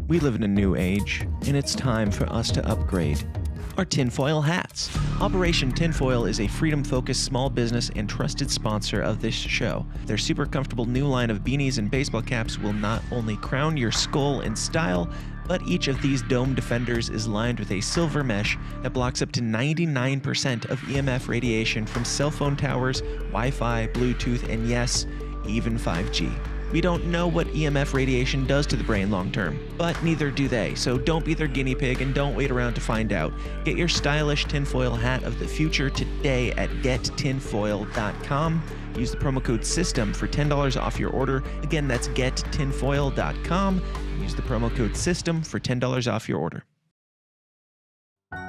We live in a new age, and it's time for us to upgrade our tinfoil hats. Operation Tinfoil is a freedom-focused small business and trusted sponsor of this show. Their super comfortable new line of beanies and baseball caps will not only crown your skull in style, but each of these dome defenders is lined with a silver mesh that blocks up to 99% of EMF radiation from cell phone towers, Wi-Fi, Bluetooth, and yes, even 5G. We don't know what EMF radiation does to the brain long term, but neither do they, so don't be their guinea pig and don't wait around to find out. Get your stylish tinfoil hat of the future today at gettinfoil.com. Use the promo code SYSTEM for $10 off your order. Again, that's gettinfoil.com. Use the promo code SYSTEM for $10 off your order.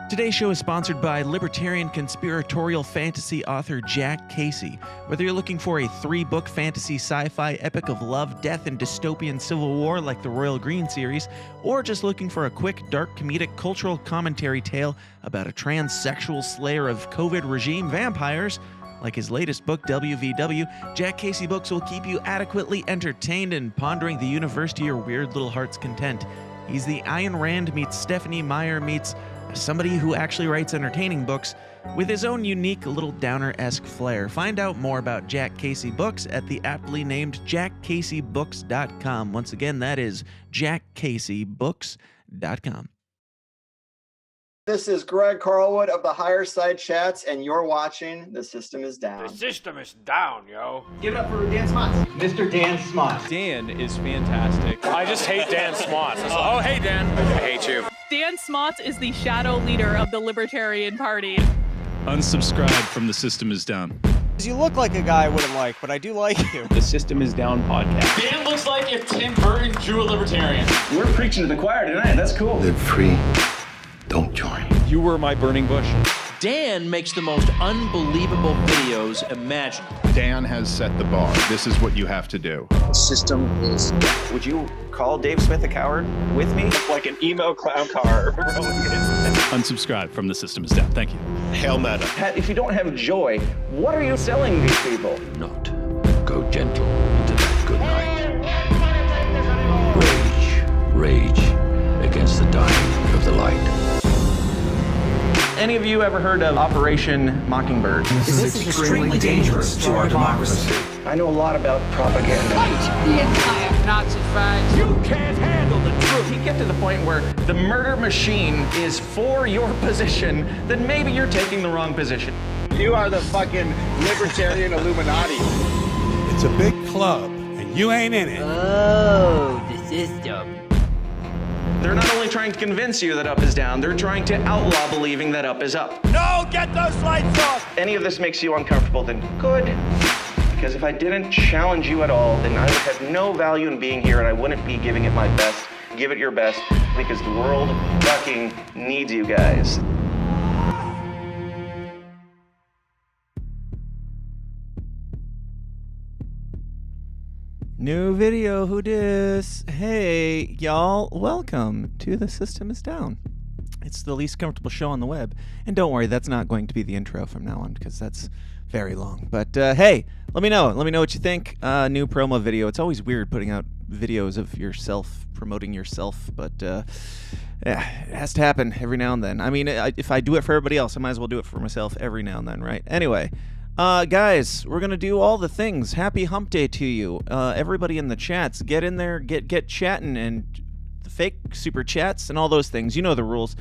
Today's show is sponsored by libertarian conspiratorial fantasy author Jack Casey. Whether you're looking for a 3-book fantasy sci-fi epic of love, death, and dystopian civil war like the Royal Green series, or just looking for a quick, dark, comedic, cultural commentary tale about a transsexual slayer of COVID regime vampires, like his latest book, WVW, Jack Casey Books will keep you adequately entertained and pondering the universe to your weird little heart's content. He's the Ayn Rand meets Stephanie Meyer meets somebody who actually writes entertaining books with his own unique little downer-esque flair. Find out more about Jack Casey Books at the aptly named jackcaseybooks.com. Once again, that is jackcaseybooks.com. This is Greg Carlwood of the Higher Side Chats, and you're watching The System is Down. The system is down, yo. Give it up for Dan Smotz. Mr. Dan Smotz. Dan is fantastic. I just hate Dan Smotz. Oh, hey, Dan. I hate you. Dan Smotz is the shadow leader of the Libertarian Party. Unsubscribe from The System is Down. You look like a guy I wouldn't like, but I do like you. The System is Down podcast. Dan looks like if Tim Burton drew a libertarian. We're preaching to the choir tonight. That's cool. Live free. Don't join. You were my burning bush. Dan makes the most unbelievable videos imaginable. Dan has set the bar. This is what you have to do. The system is down. Would you call Dave Smith a coward with me? Like an emo clown car. Unsubscribe from The System is Down. Thank you. Hail meta. Pat, if you don't have joy, what are you selling these people? Not go gentle into that good night. Rage against the dying of the light. Any of you ever heard of Operation Mockingbird? This is extremely dangerous to our democracy. I know a lot about propaganda. The entire Nazi flags. You can't handle the truth. If you get to the point where the murder machine is for your position, then maybe you're taking the wrong position. You are the fucking libertarian Illuminati. It's a big club, and you ain't in it. Oh, the system. They're not only trying to convince you that up is down, they're trying to outlaw believing that up is up. No, get those lights off. Any of this makes you uncomfortable, then good. Because if I didn't challenge you at all, then I would have no value in being here and I wouldn't be giving it my best. Give it your best, because the world fucking needs you guys. New video, who dis? Hey, y'all, welcome to The System is Down. It's the least comfortable show on the web. And don't worry, that's not going to be the intro from now on, because that's very long. But hey, let me know. Let me know what you think. New promo video. It's always weird putting out videos of yourself, promoting yourself, but yeah, it has to happen every now and then. I mean, if I do it for everybody else, I might as well do it for myself every now and then, right? Anyway. Guys, we're gonna do all the things. Happy Hump Day to you. Everybody in the chats, get in there, get chatting, and the fake super chats and all those things. You know the rules.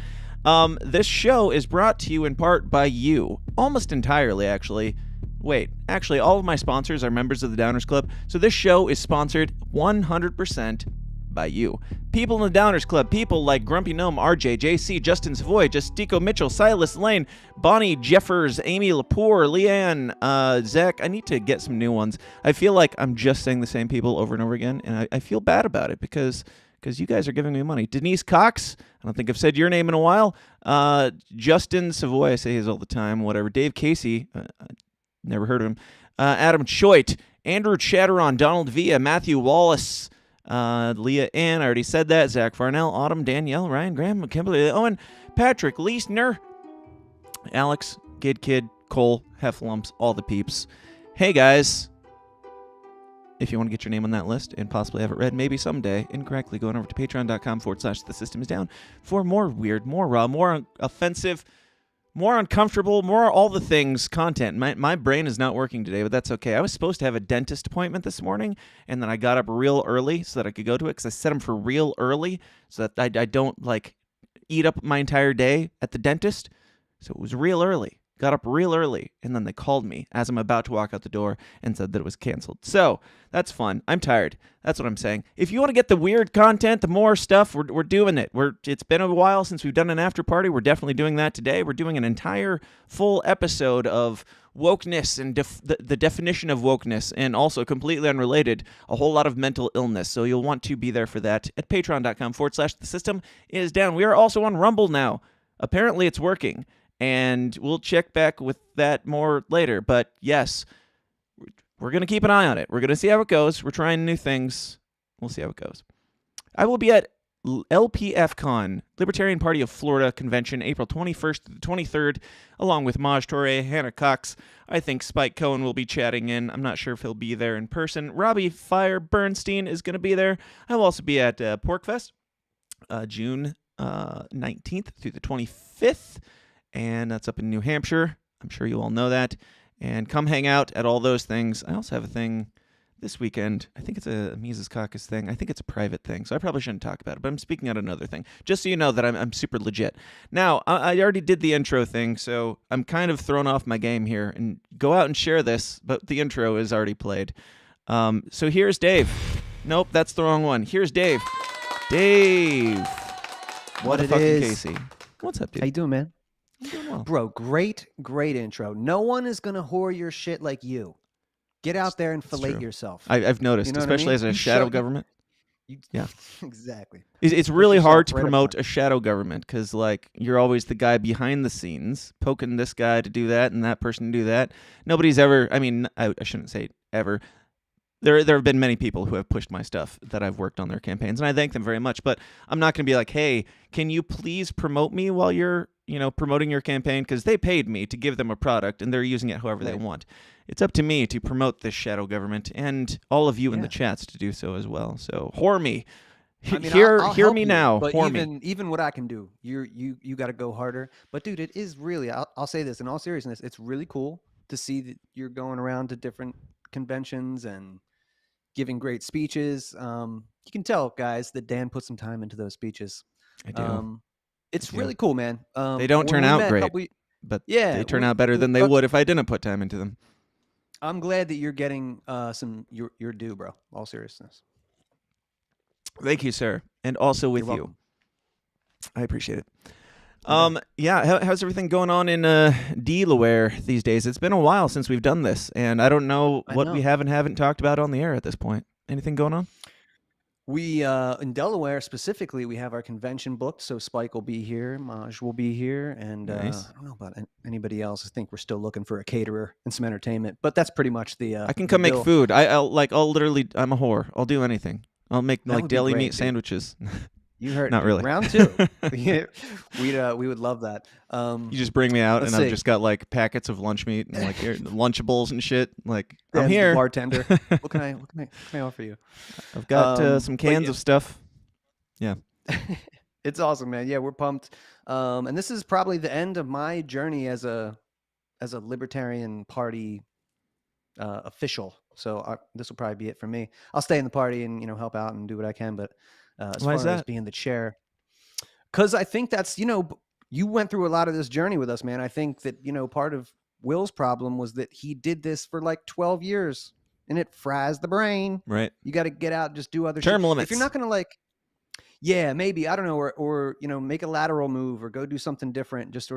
This show is brought to you in part by you, almost entirely, actually. Wait, actually, all of my sponsors are members of the Downers Club, so this show is sponsored 100% by you. People in the Downers Club, people like Grumpy Gnome, RJ, JC, Justin Savoy, Justico Mitchell, Silas Lane, Bonnie Jeffers, Amy Lepore, Leanne, Zach. I need to get some new ones. I feel like I'm just saying the same people over and over again, and I feel bad about it because you guys are giving me money. Denise Cox, I don't think I've said your name in a while. Justin Savoy, I say his all the time, whatever. Dave Casey, never heard of him. Adam Choit, Andrew Chatteron, Donald Villa, Matthew Wallace, Leah Ann, I already said that. Zach Farnell, Autumn, Danielle, Ryan Graham, Kimberly Owen, Patrick Leisner, Alex, Kid, Cole, Hefflumps, all the peeps. Hey guys, if you want to get your name on that list and possibly have it read maybe someday incorrectly, going over to patreon.com/thesystemsdown for more weird, more raw, more offensive, more uncomfortable, more all the things content. My brain is not working today, but that's okay. I was supposed to have a dentist appointment this morning, and then I got up real early so that I could go to it because I set them for real early so that I don't like eat up my entire day at the dentist. So it was real early. Got up real early, and then they called me as I'm about to walk out the door and said that it was canceled. So that's fun. I'm tired. That's what I'm saying. If you want to get the weird content, the more stuff, we're doing it. It's been a while since we've done an after party. We're definitely doing that today. We're doing an entire full episode of wokeness and the definition of wokeness, and also completely unrelated, a whole lot of mental illness. So you'll want to be there for that at patreon.com/thesystem-is-down. We are also on Rumble now. Apparently it's working. And we'll check back with that more later. But yes, we're going to keep an eye on it. We're going to see how it goes. We're trying new things. We'll see how it goes. I will be at LPFCon, Libertarian Party of Florida Convention, April 21st to the 23rd, along with Maj Toure, Hannah Cox. I think Spike Cohen will be chatting in. I'm not sure if he'll be there in person. Robbie Fire Bernstein is going to be there. I will also be at PorkFest, June 19th through the 25th. And that's up in New Hampshire. I'm sure you all know that. And come hang out at all those things. I also have a thing this weekend. I think it's a Mises Caucus thing. I think it's a private thing, so I probably shouldn't talk about it. But I'm speaking at another thing, just so you know that I'm super legit. Now, I already did the intro thing, so I'm kind of thrown off my game here. And go out and share this, but the intro is already played. So here's Dave. Nope, that's the wrong one. Here's Dave. Dave. What it is. Casey. What's up, dude? How you doing, man? I'm doing well. Bro, great intro. No one is going to whore your shit like you. Get out there and fillet yourself. I've noticed, You know what I especially mean? as a You shadow show- government. Yeah. Exactly. It's really yourself hard to right up promote front. a shadow government because, like, you're always the guy behind the scenes poking this guy to do that and that person to do that. Nobody's ever, I mean, I shouldn't say ever. There have been many people who have pushed my stuff that I've worked on their campaigns, and I thank them very much. But I'm not going to be like, hey, can you please promote me while you're, promoting your campaign? Because they paid me to give them a product, and they're using it however they want. It's up to me to promote this shadow government, and all of you in the chats to do so as well. So whore me. I mean, hear I'll help me you, now. But Whore me. even what I can do, you got to go harder. But dude, it is really. I'll say this in all seriousness. It's really cool to see that you're going around to different conventions and giving great speeches. You can tell, guys, that Dan put some time into those speeches. I do. It's really cool, man. They don't turn out great, but they turn out better than they would if I didn't put time into them. I'm glad that you're getting your due, bro. All seriousness. Thank you, sir, and also with You're you. welcome. I appreciate it. How's everything going on in Delaware these days? It's been a while since we've done this, and I don't know what we haven't talked about on the air at this point. Anything going on? We in Delaware specifically, we have our convention booked. So Spike will be here, Maj will be here, and Nice. I don't know about anybody else. I think we're still looking for a caterer and some entertainment, but that's pretty much the. I can come make food. I'll literally. I'm a whore. I'll do anything. I'll make That would be deli great, meat dude. sandwiches. You heard Not really. Round 2. Yeah, we would love that. You just bring me out, let's and I've see. just got like packets of lunch meat and like Lunchables and shit. Like I'm Dan's the here. bartender. What can I offer you? I've got some cans of stuff. Yeah. It's awesome, man. Yeah, we're pumped. And this is probably the end of my journey as a Libertarian Party official. So this will probably be it for me. I'll stay in the party and help out and do what I can. But as Why far is as that? being the chair, because I think that's you went through a lot of this journey with us, man. I think that part of Will's problem was that he did this for like 12 years and it fries the brain. Right. You got to get out and just do other Term shit. limits. If you're not going to yeah, maybe, I don't know, or make a lateral move or go do something different, just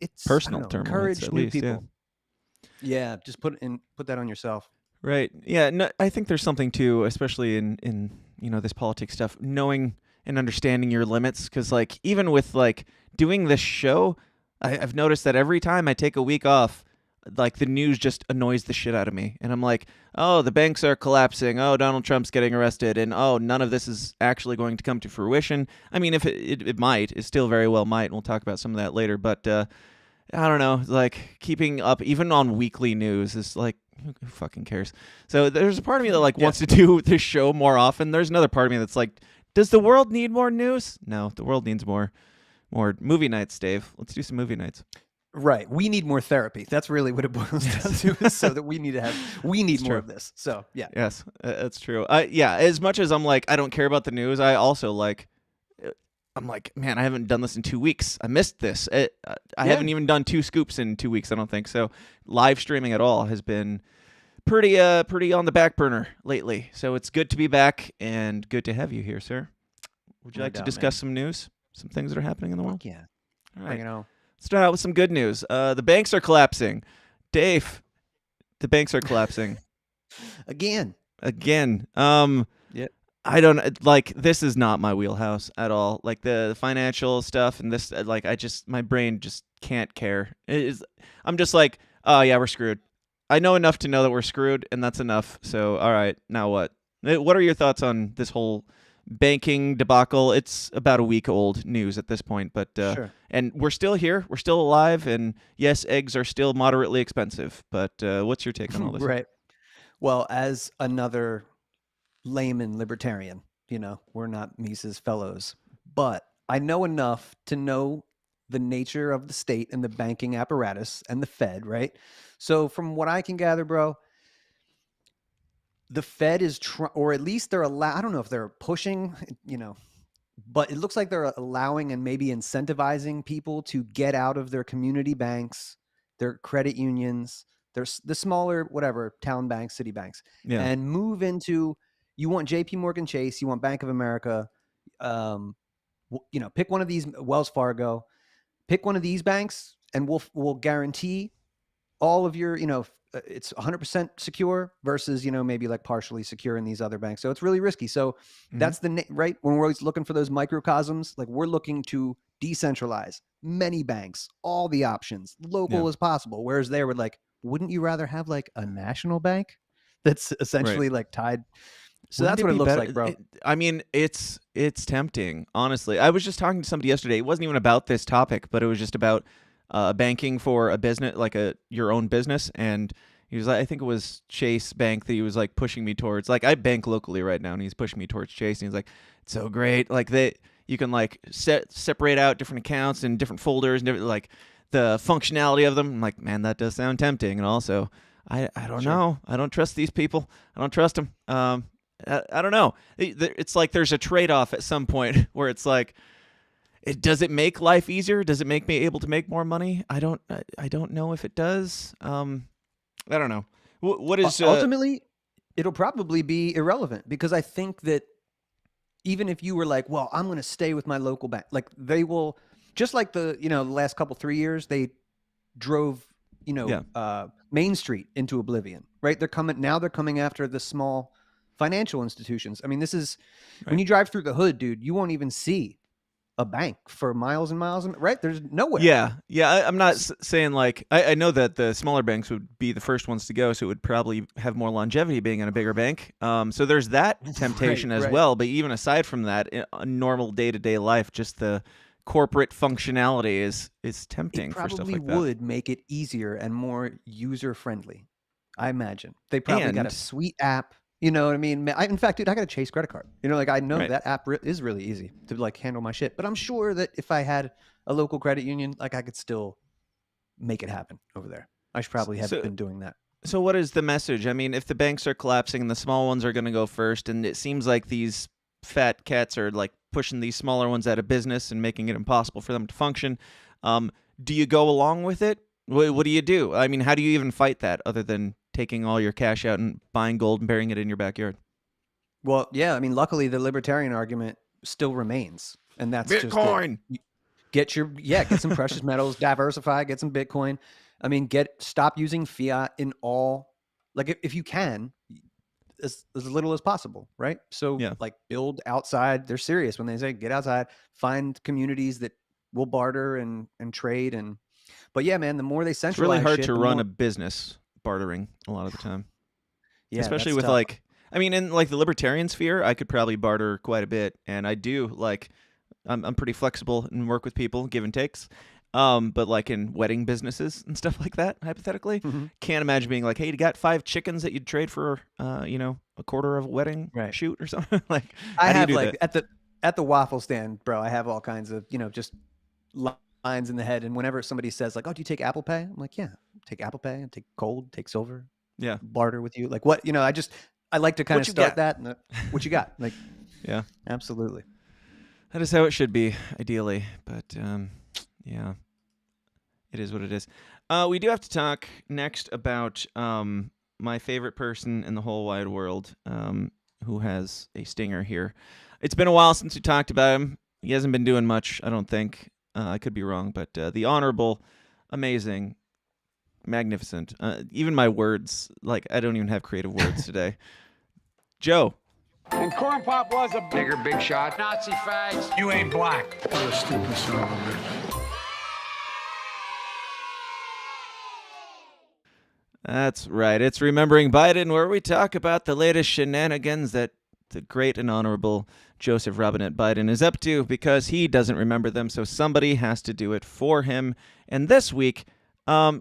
it's Personal I don't know, term encourage limits, at new least, yeah. people. Yeah, just put that on yourself. Right. Yeah. No, I think there's something too, especially in this politics stuff, knowing and understanding your limits. Because like even with like doing this show, I've noticed that every time I take a week off, like the news just annoys the shit out of me, and I'm like, oh, the banks are collapsing. Oh, Donald Trump's getting arrested, and oh, none of this is actually going to come to fruition. I mean, if it might, it still very well might, and we'll talk about some of that later. But I don't know, like keeping up even on weekly news is like who fucking cares? So there's a part of me that like wants to do this show more often. There's another part of me that's like, does the world need more news? No, the world needs more movie nights, Dave. Let's do some movie nights. Right. We need more therapy. That's really what it boils down to. Is so that we need more of this. So yeah. Yes, that's true. Yeah. As much as I'm like, I don't care about the news, I also like. I'm like, man, I haven't done this in 2 weeks. I missed this. I haven't even done 2 scoops in 2 weeks, I don't think. So live streaming at all has been pretty on the back burner lately. So it's good to be back and good to have you here, sir. Would you like to discuss some news, some things that are happening in the world? Yeah. All right. You know. Start out with some good news. The banks are collapsing. Dave, the banks are collapsing. Again. Yeah. I don't like this is not my wheelhouse at all. Like the financial stuff and this like my brain just can't care. I'm just like, oh yeah, we're screwed. I know enough to know that we're screwed and that's enough. So all right, now what? What are your thoughts on this whole banking debacle? It's about a week old news at this point, but sure. And we're still here. We're still alive and yes, eggs are still moderately expensive, but what's your take on all this? Right. Well, as another layman libertarian, we're not Mises fellows, but I know enough to know the nature of the state and the banking apparatus and the Fed, right? So from what I can gather, bro, the Fed is or at least they're I don't know if they're pushing, but it looks like they're allowing and maybe incentivizing people to get out of their community banks, their credit unions, there's the smaller, whatever, town banks, city banks, and move into. You want JP Morgan Chase, you want Bank of America, pick one of these, Wells Fargo, pick one of these banks and we'll guarantee all of your, it's 100% secure versus, maybe like partially secure in these other banks. So it's really risky. So that's right. When we're always looking for those microcosms, like we're looking to decentralize many banks, all the options, local as possible. Whereas they were like, wouldn't you rather have like a national bank that's essentially like tied? So that's what it looks like, bro. I mean, it's tempting, honestly. I was just talking to somebody yesterday. It wasn't even about this topic, but it was just about banking for a business, like your own business. And he was like, I think it was Chase Bank that he was like pushing me towards. Like I bank locally right now, and he's pushing me towards Chase. And he's like, it's so great. Like you can like separate out different accounts and different folders and like the functionality of them. I'm like, man, that does sound tempting. And also, I don't know. I don't trust these people. I don't trust them. I don't know. It's like there's a trade-off at some point where it's like, does it make life easier? Does it make me able to make more money? I don't know if it does. I don't know. What is ultimately? It'll probably be irrelevant because I think that even if you were like, well, I'm going to stay with my local bank, like they will, just like the last 3 years, they drove Main Street into oblivion. Right? They're coming after the small financial institutions. I mean, this is when you drive through the hood, dude, you won't even see a bank for miles and miles. Right? There's nowhere. Yeah. I'm not saying like, I know that the smaller banks would be the first ones to go, so it would probably have more longevity being in a bigger bank. So there's that temptation as well. But even aside from that, a normal day-to-day life, just the corporate functionality is tempting for stuff like that. It probably would make it easier and more user-friendly, I imagine. They probably got a sweet app. You know what I mean? In fact, dude, I got a Chase credit card. Like I know that app is really easy to like handle my shit. But I'm sure that if I had a local credit union, like I could still make it happen over there. I should probably have been doing that. So what is the message? I mean, if the banks are collapsing and the small ones are going to go first, and it seems like these fat cats are like pushing these smaller ones out of business and making it impossible for them to function, do you go along with it? What do you do? I mean, how do you even fight that other than taking all your cash out and buying gold and burying it in your backyard? Well, yeah. I mean, luckily the libertarian argument still remains, and that's Bitcoin. Just get some precious metals, diversify, get some Bitcoin. I mean, stop using fiat in all. Like if you can, as little as possible, right? So like build outside. They're serious when they say get outside. Find communities that will barter and trade But yeah, man, the more they centralize, it's really hard to run a business bartering a lot of the time. Yeah, especially with tough. In like the libertarian sphere, I could probably barter quite a bit, and I do. Like I'm pretty flexible and work with people, give and takes. but like in wedding businesses and stuff like that, hypothetically. Can't imagine being like, hey, you got 5 chickens that you'd trade for, a quarter of a wedding shoot or something. Like, I have do like that? at the waffle stand, bro. I have all kinds of just lines in the head, and whenever somebody says like, "Oh, do you take Apple Pay?" I'm like, "Yeah, take Apple Pay, and take gold, take silver, barter with you." Like what I like to kind of start that. And what you got? Like, yeah, absolutely. That is how it should be, ideally. But yeah, it is what it is. We do have to talk next about my favorite person in the whole wide world, who has a stinger here. It's been a while since we talked about him. He hasn't been doing much, I don't think. I could be wrong, but the honorable, amazing, magnificent. Even my words, like, I don't even have creative words today. Joe. And Corn Pop was a big shot. Nazi fags. You ain't black. What a stupid son of a bitch. That's right. It's Remembering Biden, where we talk about the latest shenanigans that the great and honorable Joseph Robinette Biden is up to, because he doesn't remember them, so somebody has to do it for him. And this week, this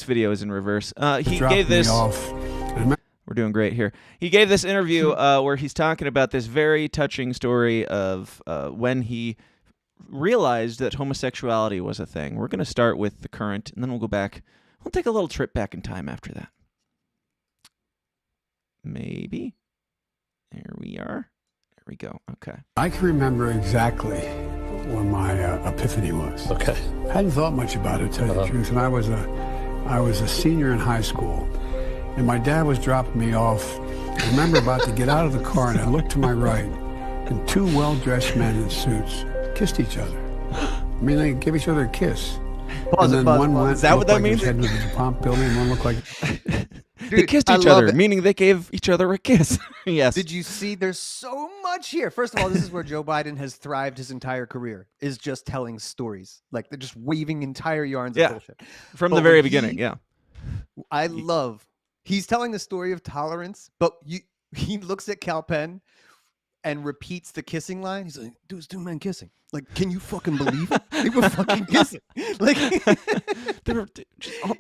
video is in reverse. He gave this. We're doing great here. He gave this interview where he's talking about this very touching story of when he realized that homosexuality was a thing. We're going to start with the current, and then we'll go back. We'll take a little trip back in time after that. Maybe. There we are. There we go. Okay. I can remember exactly when my epiphany was. Okay. I hadn't thought much about it, to tell you the truth. And I was a senior in high school, and my dad was dropping me off. I remember about to get out of the car, and I looked to my right, and 2 well-dressed men in suits kissed each other. I mean, they gave each other a kiss. And then one went. Is that what that means? Heading to the DuPont building, and one looked like. Dude, they kissed each other, meaning they gave each other a kiss. Yes. Did you see? There's so much here. First of all, this is where Joe Biden has thrived his entire career, is just telling stories. Like, they're just weaving entire yarns of bullshit. From the very beginning, yeah. I love. He's telling the story of tolerance, but he looks at Cal Penn and repeats the kissing line. He's like, "Dude, it's 2 men kissing." Like, can you fucking believe it? They were fucking kissing. Like, they were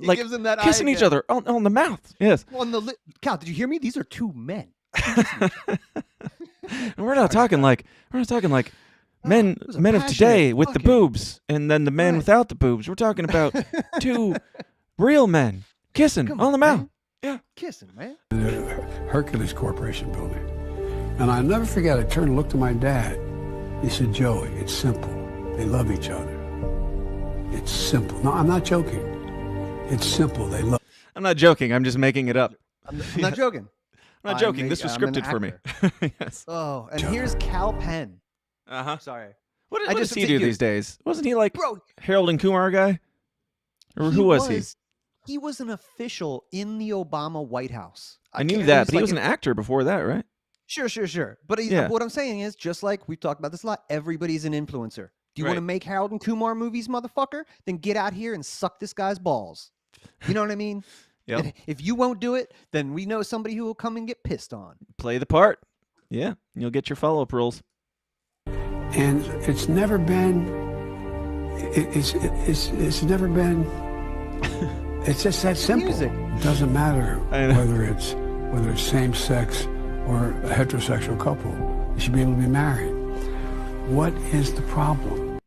like gives him that kissing each other on the mouth. Yes. On the lip. Cal, did you hear me? These are 2 men. And we're not talking like men of today with the boobs, and then the men without the boobs. We're talking about 2 real men kissing on the mouth. Man. Yeah, kissing, man. The Hercules Corporation building, and I'll never forget. I turned and looked at my dad. He said, "Joey, it's simple. They love each other. It's simple." No, I'm not joking. It's simple. They love. I'm not joking. I'm just making it up. I'm not joking. I'm not joking. This was scripted for me. Yes. Oh, and here's Cal Penn. Sorry. What does he do these days? Wasn't he like Harold and Kumar guy? Or who was he? He was an official in the Obama White House. I knew that, but he was an actor before that, right? Sure. But what I'm saying is, just like we've talked about this a lot, everybody's an influencer. Do you want to make Harold and Kumar movies, motherfucker? Then get out here and suck this guy's balls. You know what I mean? Yeah. If you won't do it, then we know somebody who will come and get pissed on. Play the part. Yeah. You'll get your follow-up rules. And it's never been. It's never been. It's just that simple. Music. It doesn't matter whether it's same sex or a heterosexual couple. You should be able to be married. What is the problem?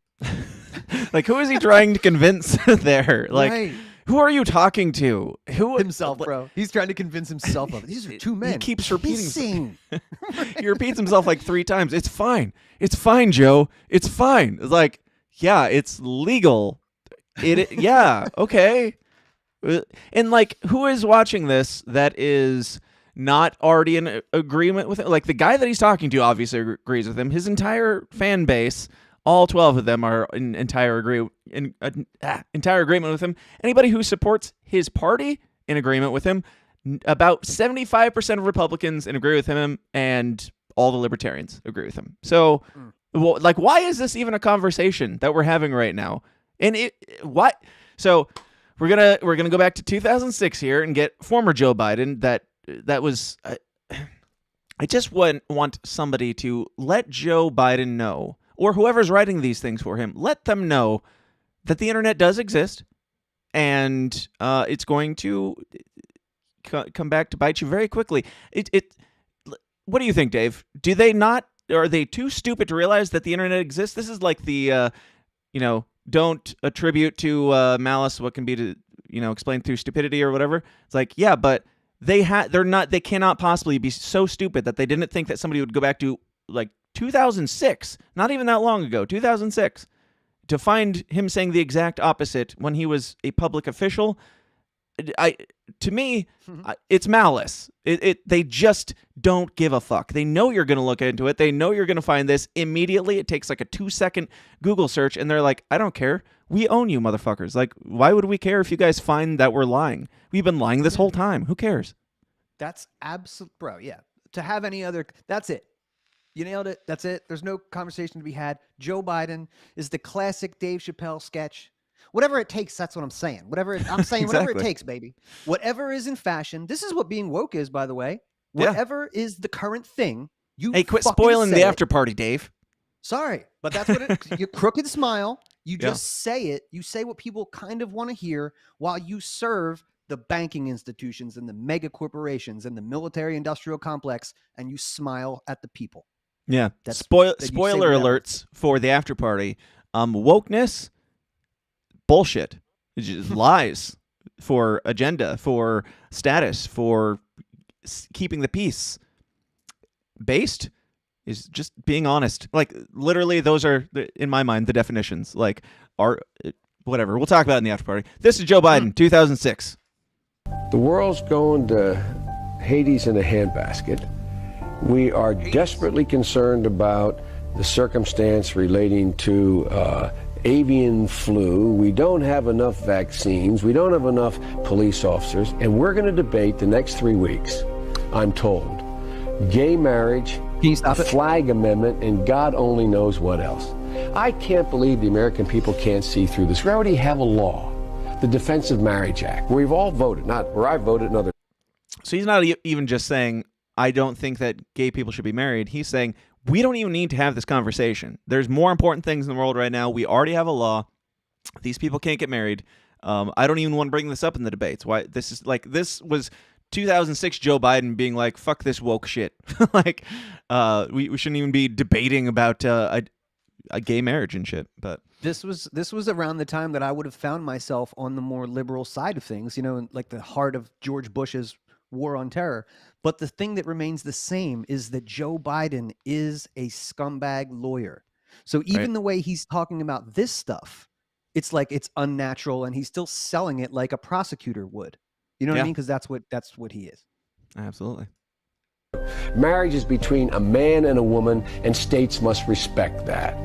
Like, who is he trying to convince there? Like, who are you talking to? Who himself, bro? He's trying to convince himself of it. These are 2 men. He keeps repeating. He repeats himself like 3 times. It's fine. It's fine, Joe. It's fine. It's like, yeah, it's legal. Yeah, okay. And like, who is watching this that is not already in agreement with it? Like, the guy that he's talking to obviously agrees with him. His entire fan base, all 12 of them, are in entire agreement with him. Anybody who supports his party, in agreement with him. About 75% of Republicans agree with him, and all the libertarians agree with him. So, like, why is this even a conversation that we're having right now? And what? So, we're gonna go back to 2006 here and get former Joe Biden. That was. I just want somebody to let Joe Biden know or whoever's writing these things for him, let them know that the internet does exist, and it's going to come back to bite you very quickly. What do you think, Dave? Do they not? Are they too stupid to realize that the internet exists? This is like the, don't attribute to malice what can be to, explained through stupidity or whatever. It's like, yeah, but they cannot possibly be so stupid that they didn't think that somebody would go back to like 2006, not even that long ago, 2006, to find him saying the exact opposite when he was a public official. To me, it's malice. They just don't give a fuck. They know you're going to look into it. They know you're going to find this immediately. It takes like a 2-second Google search, and they're like, I don't care. We own you, motherfuckers. Like, why would we care if you guys find that we're lying? We've been lying this whole time. Who cares? That's absolute, bro. Yeah. To have any other, that's it. You nailed it. That's it. There's no conversation to be had. Joe Biden is the classic Dave Chappelle sketch. Whatever it takes, that's what I'm saying. Whatever it takes, baby. Whatever is in fashion. This is what being woke is, by the way. Whatever is the current thing, quit spoiling the after party, Dave. Sorry, but that's what it. You crooked smile. You just say it. You say what people kind of want to hear while you serve the banking institutions and the mega corporations and the military-industrial complex, and you smile at the people. Yeah. Spoiler alerts for the after party. Wokeness. Bullshit. It's just lies for agenda, for status, for keeping the peace. Based is just being honest. Like, literally, those are, in my mind, the definitions. Like, whatever. We'll talk about it in the after party. This is Joe Biden, 2006. The world's going to Hades in a handbasket. We are desperately concerned about the circumstance relating to avian flu. We don't have enough vaccines. We don't have enough police officers. And we're going to debate the next 3 weeks, I'm told, gay marriage, flag amendment, and God only knows what else. I can't believe the American people can't see through this. We already have a law, the Defense of Marriage Act, where we've all voted, not where I voted and others. So he's not even just saying, I don't think that gay people should be married. He's saying, we don't even need to have this conversation. There's more important things in the world right now. We already have a law. These people can't get married. I don't even want to bring this up in the debates. Why? This was 2006 Joe Biden being like, fuck this woke shit. Like, we shouldn't even be debating about a gay marriage and shit. But this was around the time that I would have found myself on the more liberal side of things, like the heart of George Bush's war on terror. But the thing that remains the same is that Joe Biden is a scumbag lawyer. So even the way he's talking about this stuff, it's like it's unnatural, and he's still selling it like a prosecutor would. You know what I mean? Because that's what he is. Absolutely. Marriage is between a man and a woman, and states must respect that.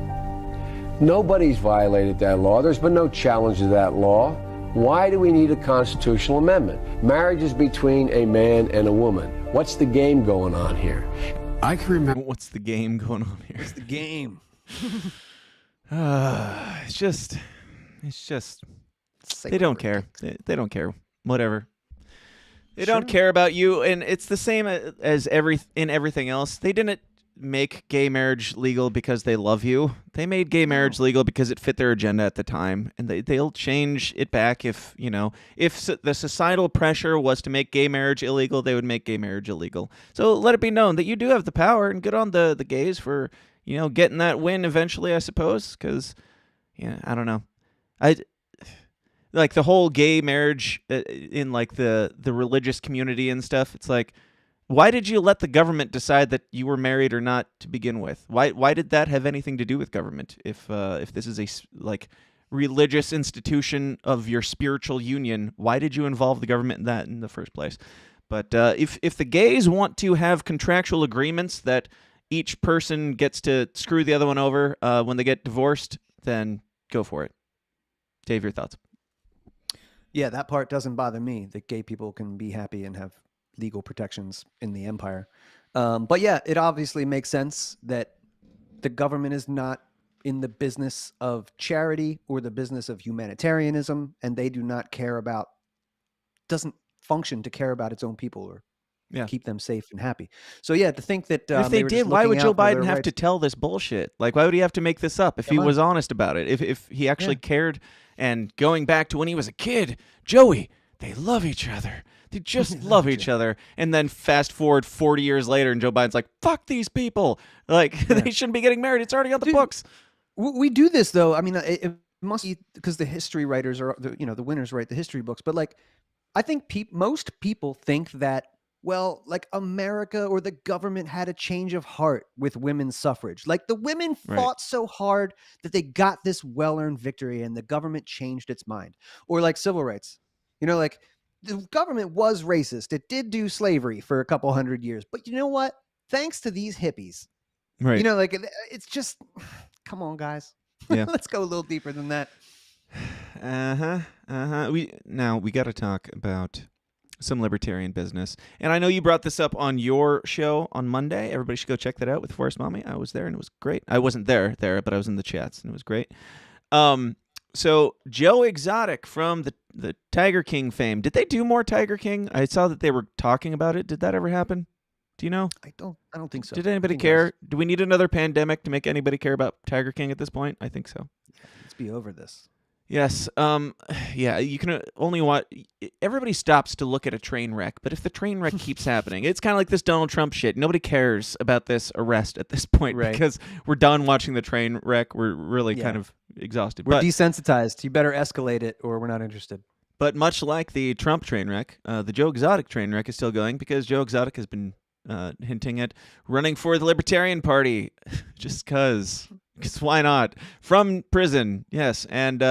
Nobody's violated that law. There's been no challenge to that law. Why do we need a constitutional amendment? Marriage is between a man and a woman. What's the game going on here? I can remember. What's the game going on here? What's the game? It's just. They don't care. They don't care. Whatever. They don't care about you, and it's the same as everything else. They didn't make gay marriage legal because they love you. They made gay marriage legal because it fit their agenda at the time, and they'll change it back if the societal pressure was to make gay marriage illegal, they would make gay marriage illegal. So let it be known that you do have the power, and good on the gays for getting that win eventually, I suppose. Because I don't know, like the whole gay marriage in like the religious community and stuff. It's like, why did you let the government decide that you were married or not to begin with? Why did that have anything to do with government? If this is a religious institution of your spiritual union, why did you involve the government in that in the first place? But if the gays want to have contractual agreements that each person gets to screw the other one over when they get divorced, then go for it. Dave, your thoughts? Yeah, that part doesn't bother me, that gay people can be happy and have legal protections in the empire. But yeah, it obviously makes sense that the government is not in the business of charity or the business of humanitarianism, and they do not care about, doesn't function to care about its own people or keep them safe and happy. So yeah, to think that if they were did, just why looking would Joe out for their Biden have rights- to tell this bullshit? Like, why would he have to make this up if he was honest about it? If he actually cared, and going back to when he was a kid, Joey, they love each other. They just love each other. And then fast forward 40 years later, and Joe Biden's like, fuck these people. Like, they shouldn't be getting married. It's already on the books. We do this, though. I mean, it must be because the history writers are, the winners write the history books. But, like, I think most people think that, well, like, America or the government had a change of heart with women's suffrage. Like, the women fought so hard that they got this well-earned victory, and the government changed its mind. Or, like, civil rights. Like, the government was racist. It did do slavery for a couple hundred years. But you know what? Thanks to these hippies. Right. Like, it's just, come on, guys. Yeah. Let's go a little deeper than that. We got to talk about some libertarian business. And I know you brought this up on your show on Monday. Everybody should go check that out with Forrest Mommy. I was there, and it was great. I wasn't there, but I was in the chats, and it was great. So Joe Exotic from the Tiger King fame. Did they do more Tiger King? I saw that they were talking about it. Did that ever happen? Do you know? I don't think so. Did anybody care? Do we need another pandemic to make anybody care about Tiger King at this point? I think so. Let's be over this. Yes. Yeah, you can only watch. Everybody stops to look at a train wreck, but if the train wreck keeps happening, it's kind of like this Donald Trump shit. Nobody cares about this arrest at this point because we're done watching the train wreck. We're really kind of exhausted. We're desensitized. You better escalate it or we're not interested. But much like the Trump train wreck, the Joe Exotic train wreck is still going because Joe Exotic has been hinting at running for the Libertarian Party just because why not? From prison, yes. And